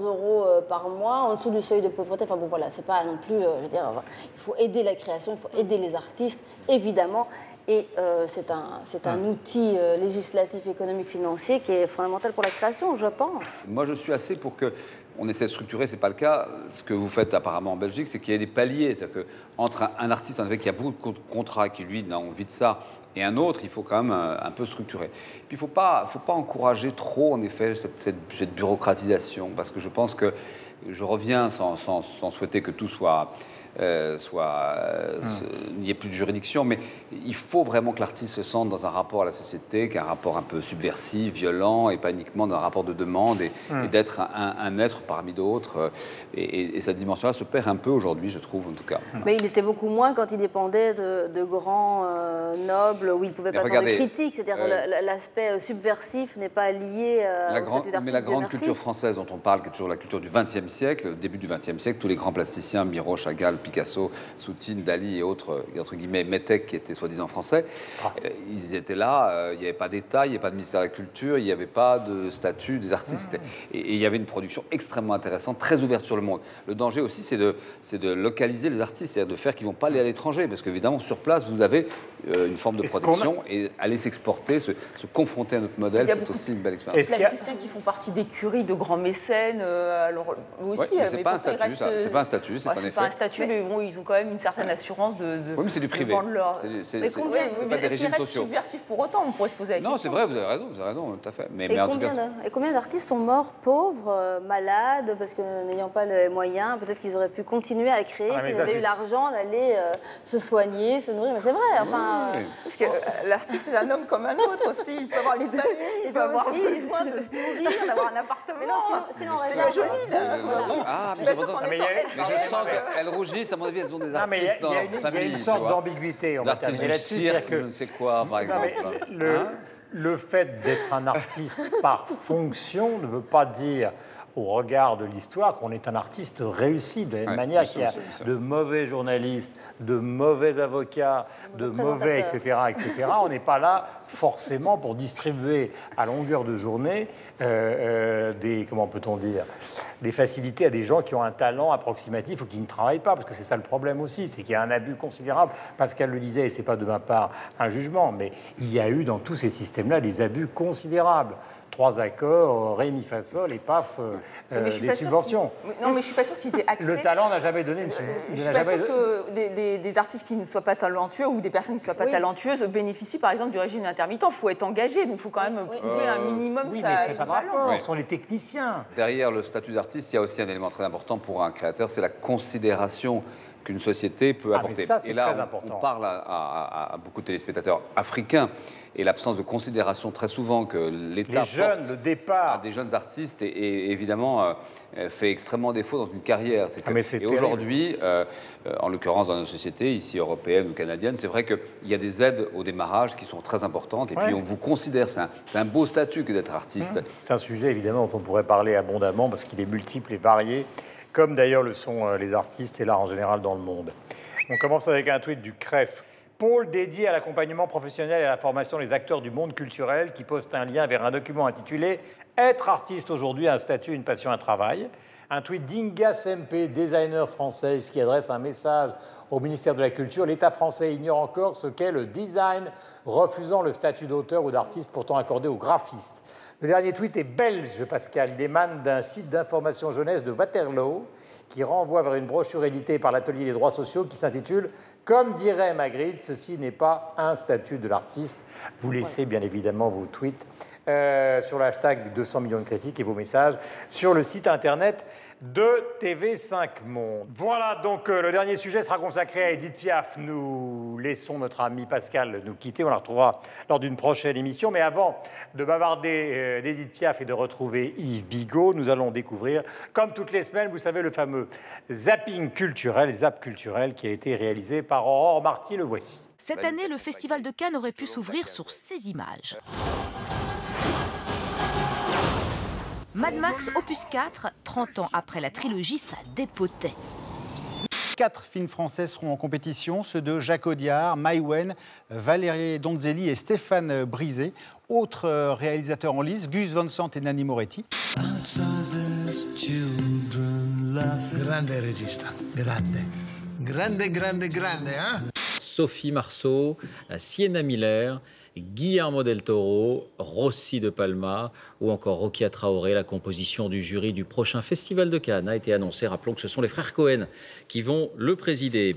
euros par mois en dessous du seuil de pauvreté. Enfin bon, voilà, c'est pas non plus, je veux dire, il faut aider la création, il faut aider les artistes, évidemment. Et c'est un outil législatif, économique, financier qui est fondamental pour la création, je pense. Moi, je suis assez pour qu'on essaie de structurer, c'est pas le cas. Ce que vous faites apparemment en Belgique, c'est qu'il y a des paliers. C'est-à-dire qu'entre un artiste, en effet, qui a beaucoup de contrats, qui lui n'a envie de ça, et un autre, il faut quand même un peu structurer. Puis il ne faut pas encourager trop, en effet, cette bureaucratisation, parce que je pense que je reviens sans souhaiter que tout n'y ait plus de juridiction, mais il faut vraiment que l'artiste se sente dans un rapport à la société, qu'un rapport un peu subversif, violent, et pas uniquement dans un rapport de demande, et d'être un être parmi d'autres. Et cette dimension-là se perd un peu aujourd'hui, je trouve, en tout cas. Mais il était beaucoup moins quand il dépendait de grands nobles, où il ne pouvait pas faire de critiques. C'est-à-dire l'aspect subversif n'est pas lié au statut d'artiste. Mais la grande culture française dont on parle, qui est toujours la culture du XXe siècle, au début du XXe siècle, tous les grands plasticiens, Miro, Chagall, Picasso, Soutine, Dali et autres, entre guillemets, Mettec, qui étaient soi-disant français, ils étaient là, il n'y avait pas d'État, il n'y avait pas de ministère de la Culture, il n'y avait pas de statut des artistes. Et il y avait une production extrêmement intéressante, très ouverte sur le monde. Le danger aussi, c'est de localiser les artistes, c'est-à-dire de faire qu'ils ne vont pas aller à l'étranger, parce qu'évidemment, sur place, vous avez une forme de protection, et aller s'exporter, se confronter à notre modèle, c'est aussi une belle expérience. Les plasticiens qui font partie d'écuries de grands mécènes, alors eux aussi, c'est pas un statut, c'est pas un statut, c'est en effet. C'est pas un statut, mais bon, ils ont quand même une certaine assurance de oui, mais c'est du privé. C'est pas des régimes sociaux. Subversif pour autant, on pourrait se poser la question. Non, c'est vrai, vous avez raison, tout à fait. Mais en tout cas, et combien d'artistes sont morts pauvres, malades, parce que n'ayant pas les moyens, peut-être qu'ils auraient pu continuer à créer s'ils avaient eu l'argent d'aller se soigner, se nourrir. Mais c'est vrai, enfin... Parce que l'artiste est un homme comme un autre aussi. Il peut avoir une famille, il peut avoir besoin de se nourrir, d'avoir un appartement. Mais non, sinon on c'est joli, là. Mais je sens qu'elles rougissent, à mon avis, elles ont des artistes dans leur famille. Il y a une sorte d'ambiguïté, on va terminer là-dessus. Je ne sais quoi, par exemple. Le fait d'être un artiste par fonction ne veut pas dire, au regard de l'histoire, qu'on est un artiste réussi. De la même manière qu'il y a de mauvais journalistes, de mauvais avocats, de mauvais, etc., on n'est pas là forcément pour distribuer à longueur de journée comment peut-on dire, des facilités à des gens qui ont un talent approximatif ou qui ne travaillent pas, parce que c'est ça le problème aussi, c'est qu'il y a un abus considérable. Pascal le disait, et c'est pas de ma part un jugement, mais il y a eu dans tous ces systèmes-là des abus considérables. 3 accords, ré, mi, fa, sol, et paf, les subventions. Non, mais je ne suis pas sûre qu'ils aient accès... Le talent n'a jamais donné une subvention. Je ne suis pas sûre que des artistes qui ne soient pas talentueux ou des personnes qui ne soient pas talentueuses bénéficient, par exemple, du régime intermittent. Il faut être engagé, donc il faut quand même prouver un minimum mais c'est pas rapport, ce sont les techniciens. Derrière le statut d'artiste, il y a aussi un élément très important pour un créateur, c'est la considération qu'une société peut apporter. Ça, et là, on parle à beaucoup de téléspectateurs africains, et l'absence de considération très souvent que l'État porte le départ à des jeunes artistes et évidemment fait extrêmement défaut dans une carrière. Et aujourd'hui, en l'occurrence dans nos sociétés, ici européennes ou canadiennes, c'est vrai qu'il y a des aides au démarrage qui sont très importantes et puis on vous considère, c'est un beau statut que d'être artiste. C'est un sujet évidemment dont on pourrait parler abondamment parce qu'il est multiple et varié, comme d'ailleurs le sont les artistes et l'art en général dans le monde. On commence avec un tweet du CREF Pôle dédié à l'accompagnement professionnel et à la formation des acteurs du monde culturel qui poste un lien vers un document intitulé « Être artiste aujourd'hui, un statut, une passion, un travail ». Un tweet d'Inga Sempe, designer française, qui adresse un message au ministère de la Culture. L'État français ignore encore ce qu'est le design, refusant le statut d'auteur ou d'artiste pourtant accordé aux graphistes. Le dernier tweet est belge, Pascal. Il émane d'un site d'information jeunesse de Waterloo qui renvoie vers une brochure éditée par l'Atelier des droits sociaux qui s'intitule « Comme dirait Magritte, ceci n'est pas un statut de l'artiste ». Vous laissez bien évidemment vos tweets sur le hashtag 200 millions de critiques et vos messages sur le site internet de TV5 Monde. Voilà, donc le dernier sujet sera consacré à Édith Piaf. Nous laissons notre ami Pascal nous quitter, on la retrouvera lors d'une prochaine émission. Mais avant de bavarder d'Édith Piaf et de retrouver Yves Bigot, nous allons découvrir, comme toutes les semaines, vous savez, le fameux zapping culturel, Zap culturel, qui a été réalisé par Aurore Marty. Le voici. Cette année, le Festival de Cannes aurait pu s'ouvrir sur ces images. Mad Max Opus 4, 30 ans après la trilogie, ça dépotait. 4 films français seront en compétition, ceux de Jacques Audiard, Maïwenn, Valérie Donzelli et Stéphane Brisé. Autres réalisateurs en lice, Gus Van Sant et Nanni Moretti. Grande regista, grande, hein? Sophie Marceau, Sienna Miller, Guillermo del Toro, Rossi de Palma ou encore Rokia Traoré. La composition du jury du prochain Festival de Cannes a été annoncée. Rappelons que ce sont les frères Cohen qui vont le présider.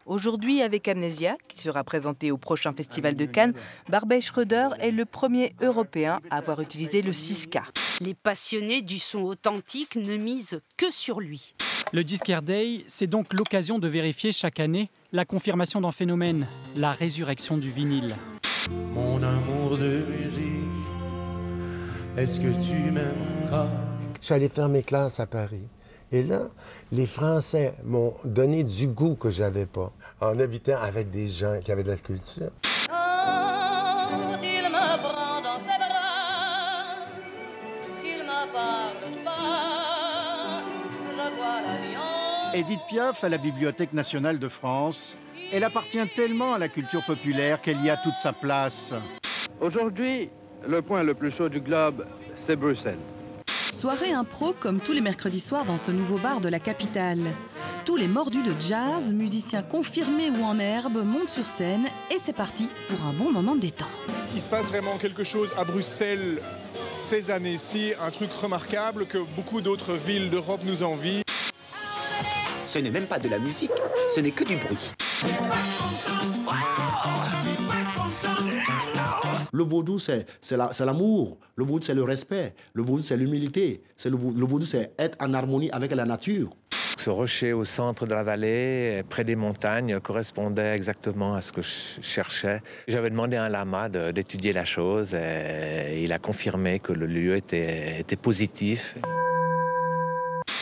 Aujourd'hui, avec Amnesia, qui sera présenté au prochain Festival de Cannes, Barbet Schroeder est le premier Européen à avoir utilisé le 6K. Les passionnés du son authentique ne misent que sur lui. Le Disquaire Day, c'est donc l'occasion de vérifier chaque année la confirmation d'un phénomène, la résurrection du vinyle. Mon amour de musique, est-ce que tu m'aimes encore? Je suis allé faire mes classes à Paris. Et là, les Français m'ont donné du goût que je n'avais pas, en habitant avec des gens qui avaient de la culture. Quand il me prend dans ses bras, qu'il me parle tout bas, je vois la vie en... Édith Piaf à la Bibliothèque nationale de France. Elle appartient tellement à la culture populaire qu'elle y a toute sa place. Aujourd'hui, le point le plus chaud du globe, c'est Bruxelles. Soirée impro comme tous les mercredis soirs dans ce nouveau bar de la capitale. Tous les mordus de jazz, musiciens confirmés ou en herbe, montent sur scène et c'est parti pour un bon moment de détente. Il se passe vraiment quelque chose à Bruxelles ces années-ci, un truc remarquable que beaucoup d'autres villes d'Europe nous envient. Ce n'est même pas de la musique, ce n'est que du bruit. Le vaudou, c'est l'amour. Le vaudou, c'est le respect. Le vaudou, c'est l'humilité. Le vaudou, c'est être en harmonie avec la nature. Ce rocher au centre de la vallée, près des montagnes, correspondait exactement à ce que je cherchais. J'avais demandé à un lama d'étudier la chose et il a confirmé que le lieu était positif.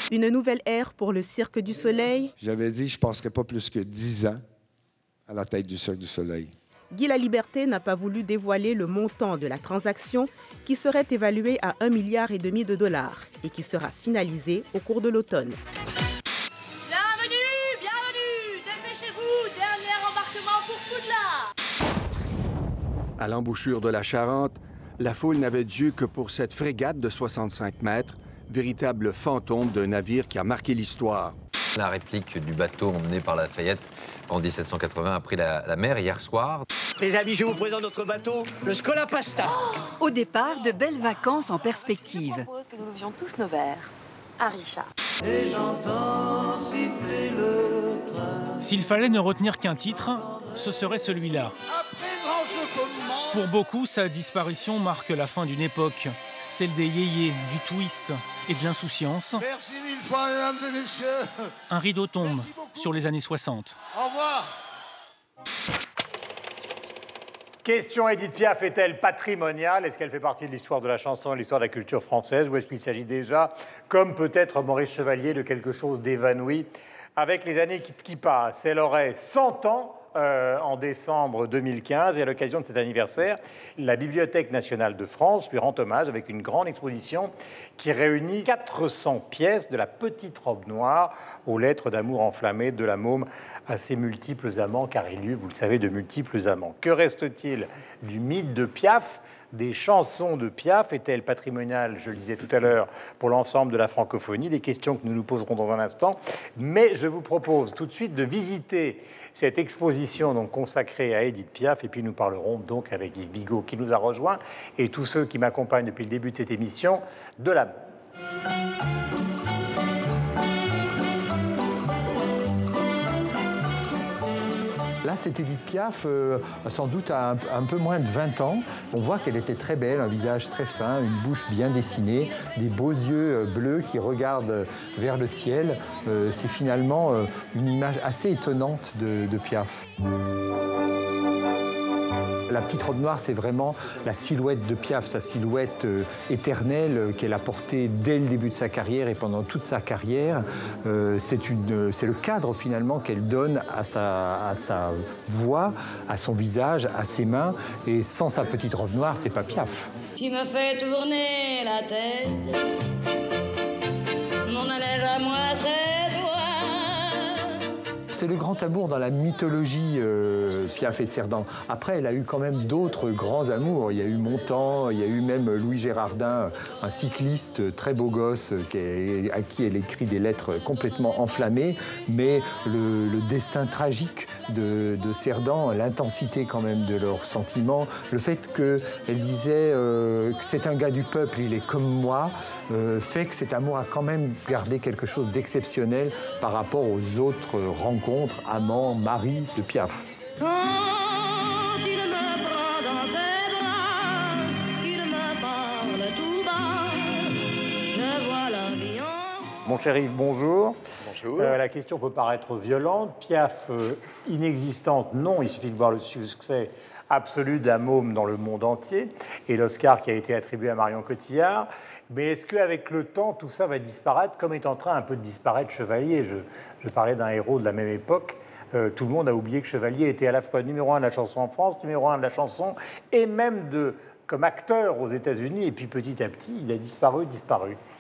Une nouvelle ère pour le Cirque du Soleil. J'avais dit que je ne passerais pas plus que 10 ans à la tête du Cirque du Soleil. Guy Laliberté n'a pas voulu dévoiler le montant de la transaction qui serait évalué à 1,5 milliard de dollars et qui sera finalisée au cours de l'automne. Bienvenue, dépêchez-vous, dernier embarquement pour Poudlard. À l'embouchure de la Charente, la foule n'avait d'yeux que pour cette frégate de 65 mètres, véritable fantôme d'un navire qui a marqué l'histoire. La réplique du bateau emmené par Lafayette en 1780 a pris la mer hier soir. Les amis, je vous présente notre bateau, le Scolapasta. Au départ, de belles vacances en perspective. Je propose que nous levions tous nos verres à Richard. Et j'entends siffler le train. S'il fallait ne retenir qu'un titre, ce serait celui-là. Pour beaucoup, sa disparition marque la fin d'une époque. Celle des yéyés, du twist et de l'insouciance. Merci mille fois, mesdames et messieurs. Un rideau tombe sur les années 60. Au revoir. Question, Édith Piaf est-elle patrimoniale? Est-ce qu'elle fait partie de l'histoire de la chanson et de l'histoire de la culture française? Ou est-ce qu'il s'agit déjà, comme peut-être Maurice Chevalier, de quelque chose d'évanoui avec les années qui passent? Elle aurait 100 ans en décembre 2015. Et à l'occasion de cet anniversaire, la Bibliothèque nationale de France lui rend hommage avec une grande exposition qui réunit 400 pièces de la petite robe noire aux lettres d'amour enflammées de la môme à ses multiples amants, car il y eut, vous le savez, de multiples amants. Que reste-t-il du mythe de Piaf ? Des chansons de Piaf est-elle patrimoniale, je le disais tout à l'heure, pour l'ensemble de la francophonie? Des questions que nous nous poserons dans un instant. Mais je vous propose tout de suite de visiter cette exposition donc consacrée à Édith Piaf. Et puis nous parlerons donc avec Yves Bigot qui nous a rejoints et tous ceux qui m'accompagnent depuis le début de cette émission de la... Là, c'est Édith Piaf, sans doute à un peu moins de 20 ans. On voit qu'elle était très belle, un visage très fin, une bouche bien dessinée, des beaux yeux bleus qui regardent vers le ciel. C'est finalement une image assez étonnante de Piaf. La petite robe noire, c'est vraiment la silhouette de Piaf, sa silhouette éternelle qu'elle a portée dès le début de sa carrière et pendant toute sa carrière. C'est le cadre finalement qu'elle donne à sa voix, à son visage, à ses mains. Et sans sa petite robe noire, c'est pas Piaf. Tu me fais tourner la tête, mon manège à moi, c'est toi. C'est le grand amour dans la mythologie, Piaf et Cerdan. Après, elle a eu quand même d'autres grands amours. Il y a eu Montand, il y a eu même Louis Gérardin, un cycliste très beau gosse à qui elle écrit des lettres complètement enflammées. Mais le destin tragique de Cerdan, l'intensité quand même de leurs sentiments, le fait qu'elle disait que c'est un gars du peuple, il est comme moi, fait que cet amour a quand même gardé quelque chose d'exceptionnel par rapport aux autres rencontres, amants, maris de Piaf. Quand il me prend dans ses bras, qu'il me parle tout bas, je vois la vie en... Mon cher Yves, bonjour. Bonjour. La question peut paraître violente. Piaf, inexistante, non. Il suffit de voir le succès absolu de la môme dans le monde entier et l'Oscar qui a été attribué à Marion Cotillard. Mais est-ce qu'avec le temps, tout ça va disparaître, comme est en train un peu de disparaître Chevalier? Je parlais d'un héros de la même époque. Tout le monde a oublié que Chevalier était à la fois numéro 1 de la chanson en France, numéro 1 de la chanson, et même comme acteur aux États-Unis. Et puis petit à petit, il a disparu.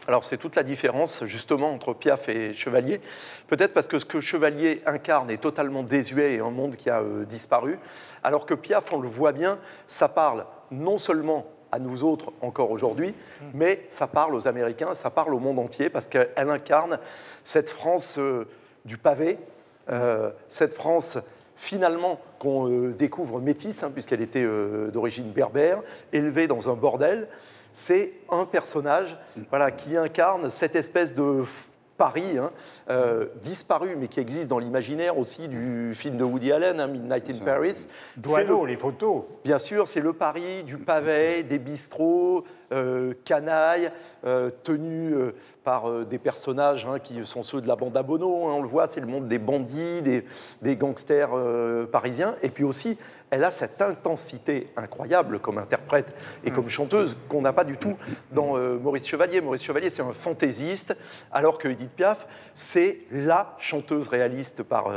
Alors c'est toute la différence justement entre Piaf et Chevalier. Peut-être parce que ce que Chevalier incarne est totalement désuet et un monde qui a disparu. Alors que Piaf, on le voit bien, ça parle non seulement à nous autres encore aujourd'hui, mais ça parle aux Américains, ça parle au monde entier, parce qu'elle incarne cette France du pavé, cette France finalement qu'on découvre métisse, puisqu'elle était d'origine berbère, élevée dans un bordel. C'est un personnage qui incarne cette espèce de Paris, disparu, mais qui existe dans l'imaginaire aussi du film de Woody Allen, Midnight in Paris. Doileau, les photos. Bien sûr, c'est le Paris du pavé, des bistrots, canailles, tenus par des personnages qui sont ceux de la bande à Bono. On le voit, c'est le monde des bandits, des gangsters parisiens. Et puis aussi, elle a cette intensité incroyable comme interprète et comme chanteuse qu'on n'a pas du tout dans Maurice Chevalier. Maurice Chevalier, c'est un fantaisiste, alors que Édith Piaf, c'est la chanteuse réaliste par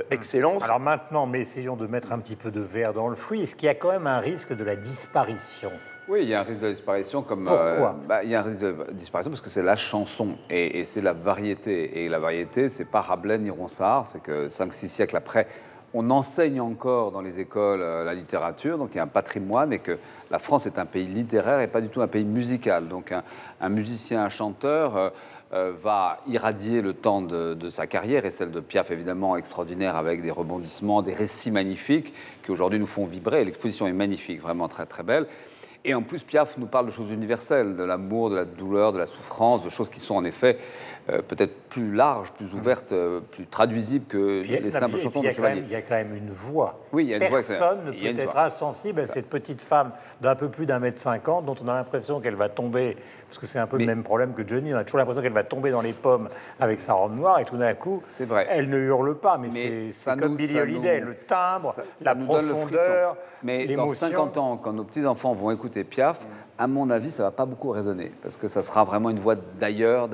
excellence. Alors maintenant, mais essayons de mettre un petit peu de verre dans le fruit. Est-ce qu'il y a quand même un risque de la disparition ? Oui, il y a un risque de disparition. Pourquoi ? Il y a un risque de disparition parce que c'est la chanson et c'est la variété. Et la variété, c'est pas Rabelais ni Ronsard, c'est que 5-6 siècles après, on enseigne encore dans les écoles la littérature, donc il y a un patrimoine et que la France est un pays littéraire et pas du tout un pays musical. Donc un musicien, un chanteur va irradier le temps de sa carrière et celle de Piaf évidemment extraordinaire avec des rebondissements, des récits magnifiques qui aujourd'hui nous font vibrer. L'exposition est magnifique, vraiment très très belle. Et en plus, Piaf nous parle de choses universelles, de l'amour, de la douleur, de la souffrance, de choses qui sont en effet peut-être plus larges, plus ouvertes, plus traduisibles que les simples chansons de Chevalier. Il y a quand même une voix. Oui, il y a une Personne voix. ne peut être insensible à cette petite femme d'un peu plus d'1,50 m dont on a l'impression qu'elle va tomber, parce que c'est un peu le même problème que Johnny, on a toujours l'impression qu'elle va tomber dans les pommes avec sa robe noire et tout d'un coup, elle ne hurle pas, mais c'est comme Billie Holiday, le timbre, la profondeur, mais l'émotion. dans 50 ans, quand nos petits-enfants vont écouter écouter Piaf, à mon avis, ça ne va pas beaucoup résonner, parce que ça sera vraiment une voix d'ailleurs.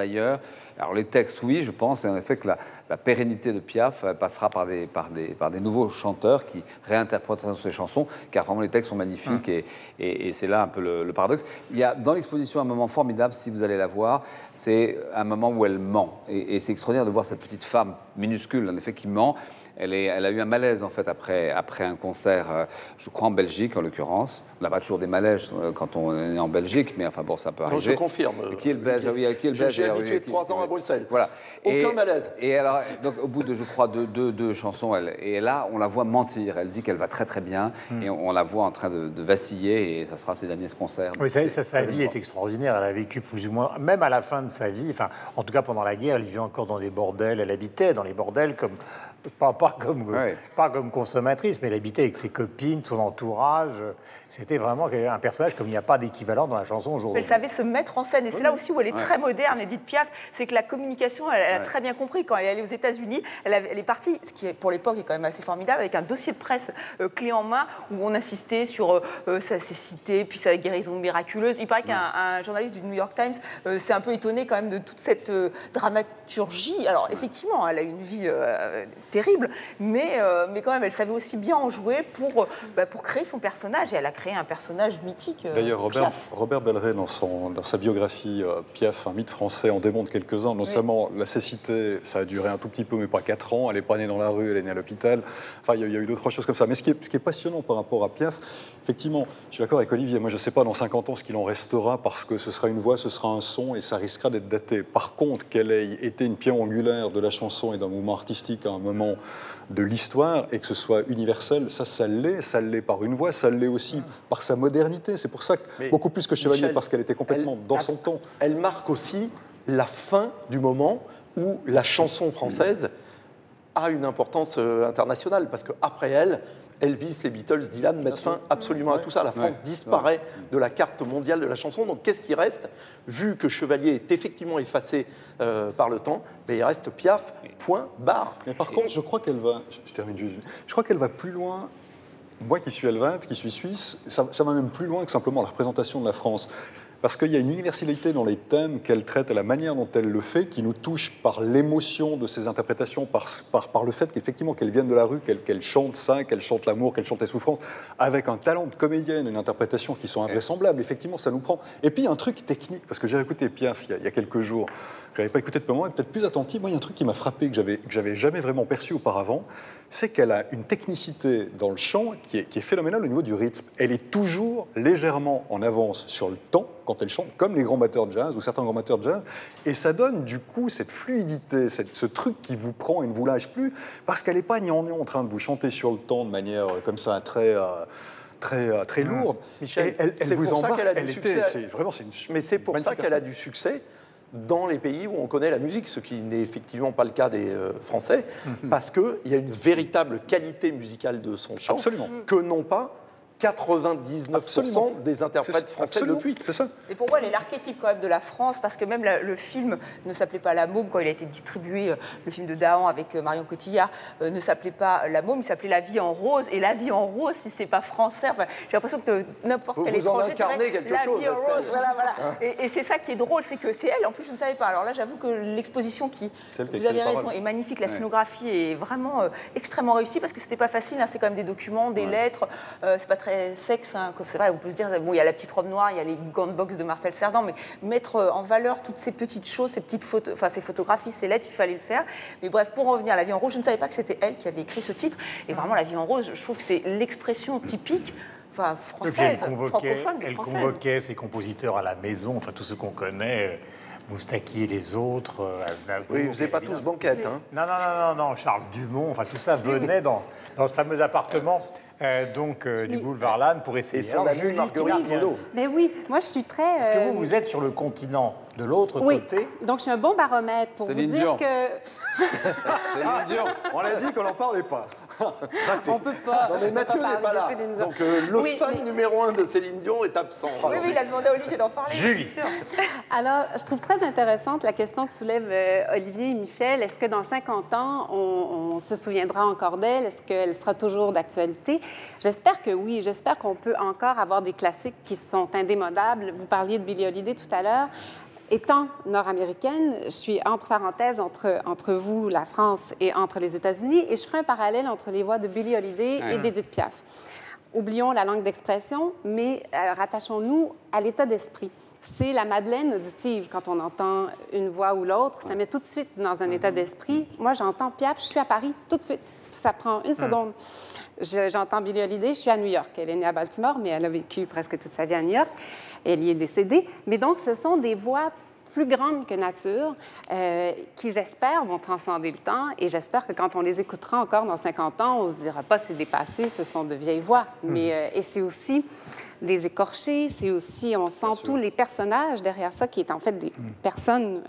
Alors les textes, oui, je pense, et en effet que la pérennité de Piaf passera par des nouveaux chanteurs qui réinterpréteront ces chansons, car vraiment les textes sont magnifiques, et c'est là un peu le paradoxe. Il y a dans l'exposition un moment formidable, si vous allez la voir, c'est un moment où elle ment, et c'est extraordinaire de voir cette petite femme minuscule, en effet, qui ment. Elle a eu un malaise, en fait, après un concert, je crois en Belgique, en l'occurrence. On n'a pas toujours des malaises quand on est en Belgique, mais enfin bon, ça peut arriver. Non, je confirme. Qui est le Belge? Oui, qui est le Belge? J'ai habitué 3 ans à Bruxelles. Voilà. Aucun malaise. Et alors, donc, au bout de, je crois, deux chansons, et là, on la voit mentir. Elle dit qu'elle va très très bien, et on la voit en train de vaciller, et ça sera ses derniers concerts. Oui, sa vie est extraordinaire. Elle a vécu plus ou moins, même à la fin de sa vie, enfin, en tout cas pendant la guerre, elle vivait encore dans des bordels. Elle habitait dans les bordels comme... Pas comme consommatrice, mais elle habitait avec ses copines, son entourage. C'était vraiment un personnage comme il n'y a pas d'équivalent dans la chanson aujourd'hui. Elle savait se mettre en scène, et c'est là aussi où elle est très moderne, Édith Piaf, c'est que la communication, elle a très bien compris. Quand elle est allée aux États-Unis, elle est partie, ce qui pour l'époque est quand même assez formidable, avec un dossier de presse clé en main, où on insistait sur sa cécité, puis sa guérison miraculeuse. Il paraît qu'un journaliste du New York Times s'est un peu étonné quand même de toute cette dramaturgie. Alors effectivement, elle a une vie terrible, mais quand même, elle savait aussi bien en jouer pour créer son personnage, et elle a créé un personnage mythique. D'ailleurs, Robert Belleret, dans sa biographie Piaf, un mythe français, en démontre quelques-uns. Non seulement la cécité, ça a duré un tout petit peu, mais pas 4 ans. Elle n'est pas née dans la rue, elle est née à l'hôpital. Enfin, il y a eu 2-3 choses comme ça. Mais ce qui est passionnant par rapport à Piaf, effectivement, je suis d'accord avec Olivier. Moi, je ne sais pas dans 50 ans ce qu'il en restera, parce que ce sera une voix, ce sera un son, et ça risquera d'être daté. Par contre, qu'elle ait été une pierre angulaire de la chanson et d'un mouvement artistique à un moment de l'histoire, et que ce soit universel, ça l'est par une voix, ça l'est aussi par sa modernité. C'est pour ça que, beaucoup plus que Chevalier, Michel, parce qu'elle était complètement dans son temps. Elle marque aussi la fin du moment où la chanson française a une importance internationale, parce qu'après elle, Elvis, les Beatles, Dylan mettent fin absolument à tout ça. La France disparaît de la carte mondiale de la chanson. Donc qu'est-ce qui reste? Vu que Chevalier est effectivement effacé par le temps, mais il reste Piaf, point, barre. Mais par contre, je crois qu'elle va... Je termine juste. Je crois qu'elle va plus loin. Moi qui suis helvète, qui suis suisse, ça va même plus loin que simplement la représentation de la France. Parce qu'il y a une universalité dans les thèmes qu'elle traite, à la manière dont elle le fait, qui nous touche par l'émotion de ses interprétations, par le fait qu'effectivement qu'elle vienne de la rue, qu'elle chante ça, qu'elle chante l'amour, qu'elle chante les souffrances, avec un talent de comédienne, une interprétation qui sont invraisemblables. Effectivement, ça nous prend. Et puis, il y a un truc technique, parce que j'ai écouté Piaf il y a quelques jours, que je n'avais pas écouté depuis un moment, et peut-être plus attentif. Moi, il y a un truc qui m'a frappé, que j'avais jamais vraiment perçu auparavant, c'est qu'elle a une technicité dans le chant qui est phénoménale au niveau du rythme. Elle est toujours légèrement en avance sur le temps quand elle chante, comme les grands batteurs de jazz ou certains grands batteurs de jazz, et ça donne du coup cette fluidité, ce truc qui vous prend et ne vous lâche plus, parce qu'elle n'est pas en train de vous chanter sur le temps de manière comme ça très lourde. Michel, elle vous embarque. Qu'elle a du succès. Mais c'est pour ça qu'elle a du succès dans les pays où on connaît la musique, ce qui n'est effectivement pas le cas des Français, parce qu'il y a une véritable qualité musicale de son chant, que n'ont pas 99% des interprètes français depuis. C'est ça. Et pour moi, elle est l'archétype quand même de la France, parce que même le film ne s'appelait pas La Môme quand il a été distribué. Le film de Dahan avec Marion Cotillard ne s'appelait pas La Môme, il s'appelait La Vie en rose. Et La Vie en rose, si c'est pas français, enfin, j'ai l'impression que n'importe quel étranger dirait quelque La chose, Vie en rose. Voilà. Et c'est ça qui est drôle, c'est que c'est elle. En plus, je ne savais pas. Alors là, j'avoue que l'exposition vous avez raison, est magnifique. La scénographie est vraiment extrêmement réussie, parce que c'était pas facile. C'est quand même des documents, des lettres. C'est pas très sexe, c'est vrai, on peut se dire, bon, il y a la petite robe noire, il y a les gants de boxe de Marcel Cerdan, mais mettre en valeur toutes ces petites choses, ces petites photos, enfin ces photographies, ces lettres, il fallait le faire. Mais bref, pour revenir à La Vie en rose, je ne savais pas que c'était elle qui avait écrit ce titre. Et vraiment, La Vie en rose, je trouve que c'est l'expression typique française, francophone, mais française. Elle convoquait ses compositeurs à la maison, enfin tous ceux qu'on connaît. Moustaki et les autres, Aznavour. Oui, vous n'êtes pas tous banquettes, hein. Non, Charles Dumont, enfin tout ça venait dans ce fameux appartement du boulevard Lannes pour essayer. Et sur la Julie Marguerite Monod. Mais oui, moi je suis très... Parce que vous êtes sur le continent de l'autre côté. Donc je suis un bon baromètre pour vous dire que... On a dit qu'on n'en parlait pas. On peut pas. Non, mais Mathieu n'est pas là. Donc, le fan numéro 1 de Céline Dion est absent. Oui, il a demandé à Olivier d'en parler. Julie. Bien sûr. Alors, je trouve très intéressante la question que soulèvent Olivier et Michel. Est-ce que dans 50 ans, on se souviendra encore d'elle? Est-ce qu'elle sera toujours d'actualité? J'espère que oui. J'espère qu'on peut encore avoir des classiques qui sont indémodables. Vous parliez de Billie Holiday tout à l'heure. Étant nord-américaine, je suis entre parenthèses entre vous, la France, et entre les États-Unis, et je ferai un parallèle entre les voix de Billie Holiday et d'Edith Piaf. Oublions la langue d'expression, mais rattachons-nous à l'état d'esprit. C'est la Madeleine auditive. Quand on entend une voix ou l'autre, ça met tout de suite dans un état d'esprit. Moi, j'entends Piaf, je suis à Paris, tout de suite. Ça prend une seconde. J'entends Billie Holiday, je suis à New York. Elle est née à Baltimore, mais elle a vécu presque toute sa vie à New York. Elle y est décédée. Mais donc, ce sont des voix plus grandes que nature qui, j'espère, vont transcender le temps. Et j'espère que quand on les écoutera encore dans 50 ans, on ne se dira pas c'est dépassé, ce sont de vieilles voix. Mais, et c'est aussi des écorchés, c'est aussi, on sent tous les personnages derrière ça qui est en fait des personnes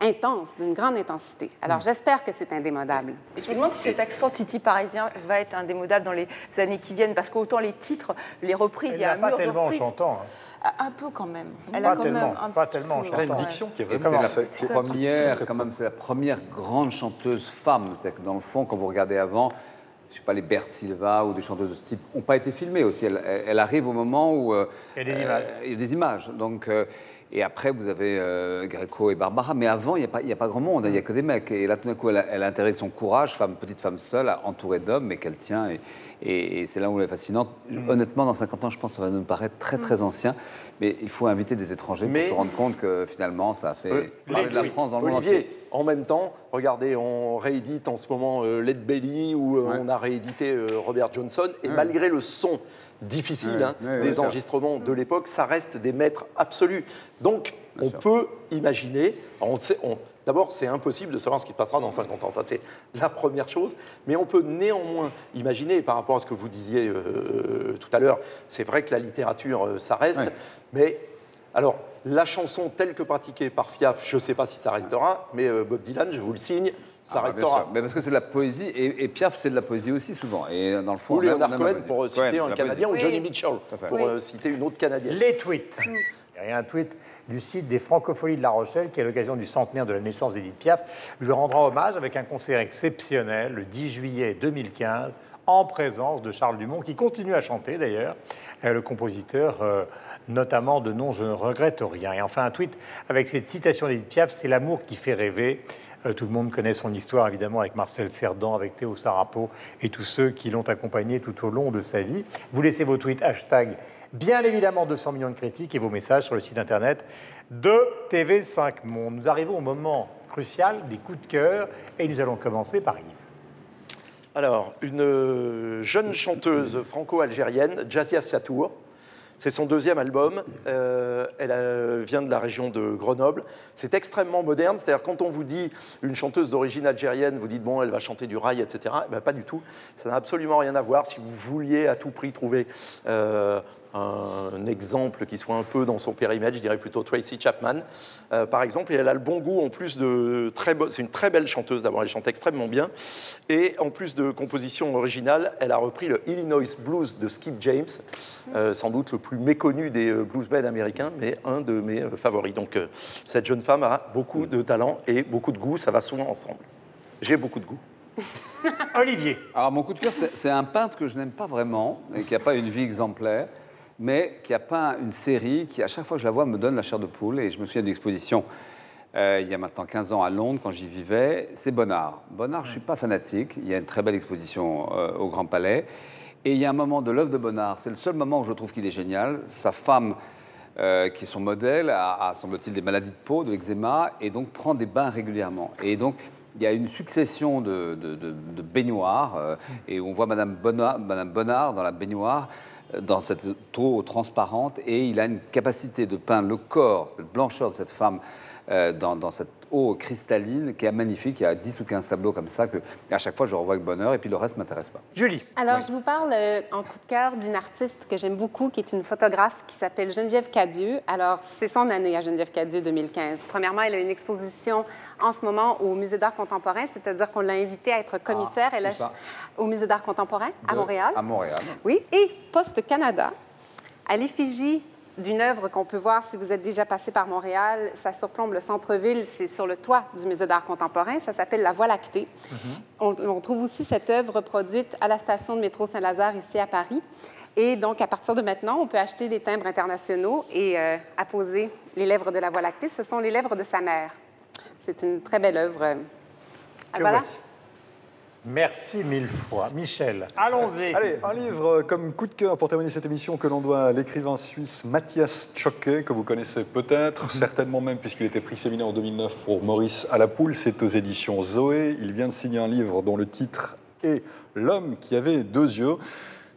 intenses, d'une grande intensité. Alors, j'espère que c'est indémodable. Et je me demande si cet accent titi parisien va être indémodable dans les années qui viennent, parce qu'autant les titres, les reprises, il y a un mur de reprises. Pas tellement en chantant. Un peu quand même. Elle pas a quand tellement, même un pas tellement en chantant. Elle a une diction qui est C'est vraiment... c'est la première grande chanteuse femme. C'est-à-dire que dans le fond, quand vous regardez avant, je ne sais pas, les Bert Silva ou des chanteuses de ce type n'ont pas été filmées aussi. Elle arrive au moment où... il y a des images. Il y a des images. Donc, et après, vous avez Gréco et Barbara. Mais avant, il n'y a pas grand monde. Il n'y a que des mecs. Et là, tout d'un coup, elle a intégré son courage, petite femme seule, entourée d'hommes, mais qu'elle tient. Et c'est là où elle est fascinante. Honnêtement, dans 50 ans, je pense que ça va nous paraître très, très ancien. Mais il faut inviter des étrangers pour se rendre compte que finalement, ça a fait parler de la France dans le monde entier. En même temps, regardez, on réédite en ce moment Led Belly ou on a réédité Robert Johnson. Et malgré le son difficile des enregistrements de l'époque, ça reste des maîtres absolus. Donc, on peut imaginer... D'abord, c'est impossible de savoir ce qui se passera dans 50 ans. Ça, c'est la première chose. Mais on peut néanmoins imaginer, par rapport à ce que vous disiez tout à l'heure, c'est vrai que la littérature, ça reste. Mais, alors, la chanson telle que pratiquée par Piaf, je ne sais pas si ça restera, mais Bob Dylan, je vous le signe, ça restera. Mais parce que c'est de la poésie, et Piaf, c'est de la poésie aussi, souvent. Et dans le fond, ou Leonard Cohen, pour citer un Canadien, ou Johnny Mitchell, pour citer une autre Canadienne. Les tweets. Il y a un tweet du site des Francopholies de La Rochelle qui, à l'occasion du centenaire de la naissance d'Edith Piaf, lui rendra hommage avec un concert exceptionnel le 10 juillet 2015 en présence de Charles Dumont, qui continue à chanter d'ailleurs, le compositeur notamment de nom « Je ne regrette rien ». Et enfin un tweet avec cette citation d'Edith Piaf, « C'est l'amour qui fait rêver ». Tout le monde connaît son histoire, évidemment, avec Marcel Cerdan, avec Théo Sarapo et tous ceux qui l'ont accompagné tout au long de sa vie. Vous laissez vos tweets, hashtag, bien évidemment, 200 millions de critiques et vos messages sur le site internet de TV5 Monde. Nous arrivons au moment crucial des coups de cœur et nous allons commencer par Yves. Alors, une jeune chanteuse franco-algérienne, Jazia Satour. C'est son deuxième album. Elle vient de la région de Grenoble. C'est extrêmement moderne. C'est-à-dire, quand on vous dit une chanteuse d'origine algérienne, vous dites, bon, elle va chanter du rail, etc. Eh bien, pas du tout. Ça n'a absolument rien à voir. Si vous vouliez à tout prix trouver un exemple qui soit un peu dans son périmètre, je dirais plutôt Tracy Chapman, par exemple. Et elle a le bon goût, en plus de... C'est une très belle chanteuse, d'abord, elle chante extrêmement bien. Et en plus de composition originale, elle a repris le Illinois Blues de Skip James, sans doute le plus méconnu des bluesmen américains, mais un de mes favoris. Donc, cette jeune femme a beaucoup de talent et beaucoup de goût, ça va souvent ensemble. J'ai beaucoup de goût. Olivier. Alors, mon coup de cœur, c'est un peintre que je n'aime pas vraiment et qui n'a pas une vie exemplaire, mais qui a peint une série qui, à chaque fois que je la vois, me donne la chair de poule. Et je me souviens d'une exposition il y a maintenant 15 ans à Londres, quand j'y vivais. C'est Bonnard. Bonnard, je ne suis pas fanatique. Il y a une très belle exposition au Grand Palais. Et il y a un moment de l'œuvre de Bonnard, c'est le seul moment où je trouve qu'il est génial. Sa femme, qui est son modèle, a semble-t-il des maladies de peau, de l'eczéma, et donc prend des bains régulièrement. Et donc, il y a une succession de baignoires, et on voit Madame Bonnard dans la baignoire, dans cette eau transparente, et il a une capacité de peindre le corps, cette blancheur de cette femme dans cette eau cristalline qui est magnifique. Il y a 10 ou 15 tableaux comme ça que à chaque fois je revois avec bonheur et puis le reste ne m'intéresse pas. Julie. Alors, je vous parle en coup de cœur d'une artiste que j'aime beaucoup, qui est une photographe qui s'appelle Geneviève Cadieux. Alors, c'est son année à Geneviève Cadieux 2015. Premièrement, elle a une exposition en ce moment au Musée d'art contemporain, c'est-à-dire qu'on l'a invitée à être commissaire au Musée d'art contemporain à Montréal. À Montréal. Oui, et Poste Canada, à l'effigie d'une œuvre qu'on peut voir si vous êtes déjà passé par Montréal. Ça surplombe le centre-ville, c'est sur le toit du Musée d'art contemporain. Ça s'appelle La Voie lactée. On trouve aussi cette œuvre reproduite à la station de métro Saint-Lazare, ici à Paris. Et donc, à partir de maintenant, on peut acheter des timbres internationaux et apposer les lèvres de La Voie lactée. Ce sont les lèvres de sa mère. C'est une très belle œuvre. Voilà. Voici. Merci mille fois. Michel, allons-y. Allez, un livre comme coup de cœur pour terminer cette émission que l'on doit à l'écrivain suisse Matthias Zschokke, que vous connaissez peut-être, certainement même puisqu'il était prix féminin en 2009 pour Maurice à la Poule. C'est aux éditions Zoé. Il vient de signer un livre dont le titre est L'homme qui avait deux yeux.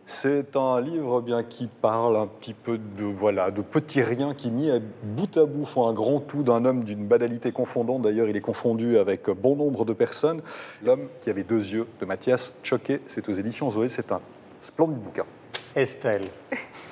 C'est un livre bien qui parle un petit peu de petits riens qui, mis à bout, font un grand tout d'un homme d'une banalité confondante. D'ailleurs, il est confondu avec bon nombre de personnes. L'homme qui avait deux yeux de Matthias Zschokke, c'est aux éditions Zoé. C'est un splendide bouquin. Estelle,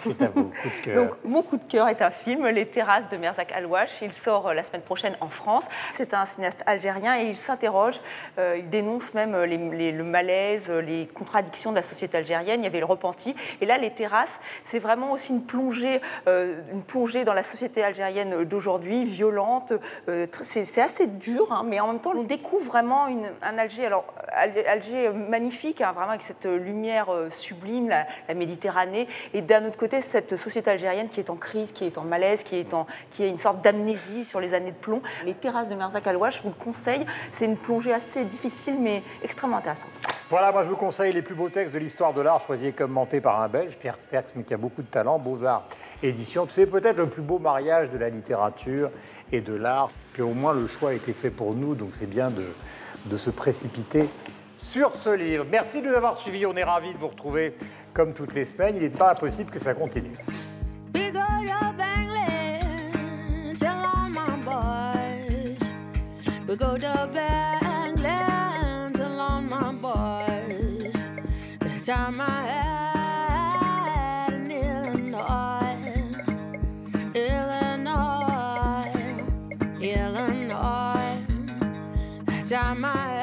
c'est à vous, coup de cœur. Donc, mon coup de cœur est un film, Les Terrasses de Merzak Alouache. Il sort la semaine prochaine en France. C'est un cinéaste algérien et il s'interroge, il dénonce même le malaise, les contradictions de la société algérienne. Il y avait le repenti. Et là, Les Terrasses, c'est vraiment aussi une plongée dans la société algérienne d'aujourd'hui, violente. C'est assez dur, hein, mais en même temps, on découvre vraiment un Alger. Alors, Alger magnifique, hein, vraiment avec cette lumière sublime, la Méditerranée. Et d'un autre côté, cette société algérienne qui est en crise, qui est en malaise, qui a une sorte d'amnésie sur les années de plomb. Les Terrasses de Merzak Alouache, je vous le conseille. C'est une plongée assez difficile, mais extrêmement intéressante. Voilà, moi je vous conseille les plus beaux textes de l'histoire de l'art, choisis et commentés par un Belge, Pierre Sterckx, mais qui a beaucoup de talent, Beaux-Arts Éditions. C'est peut-être le plus beau mariage de la littérature et de l'art. Puis au moins le choix a été fait pour nous, donc c'est bien de se précipiter sur ce livre. Merci de nous avoir suivis, on est ravis de vous retrouver comme toutes les semaines. Il n'est pas impossible que ça continue. We go to Bangladesh, tell all my boys. We go to Bangladesh, tell all my boys. The time I had in Illinois, Illinois, Illinois. The time I had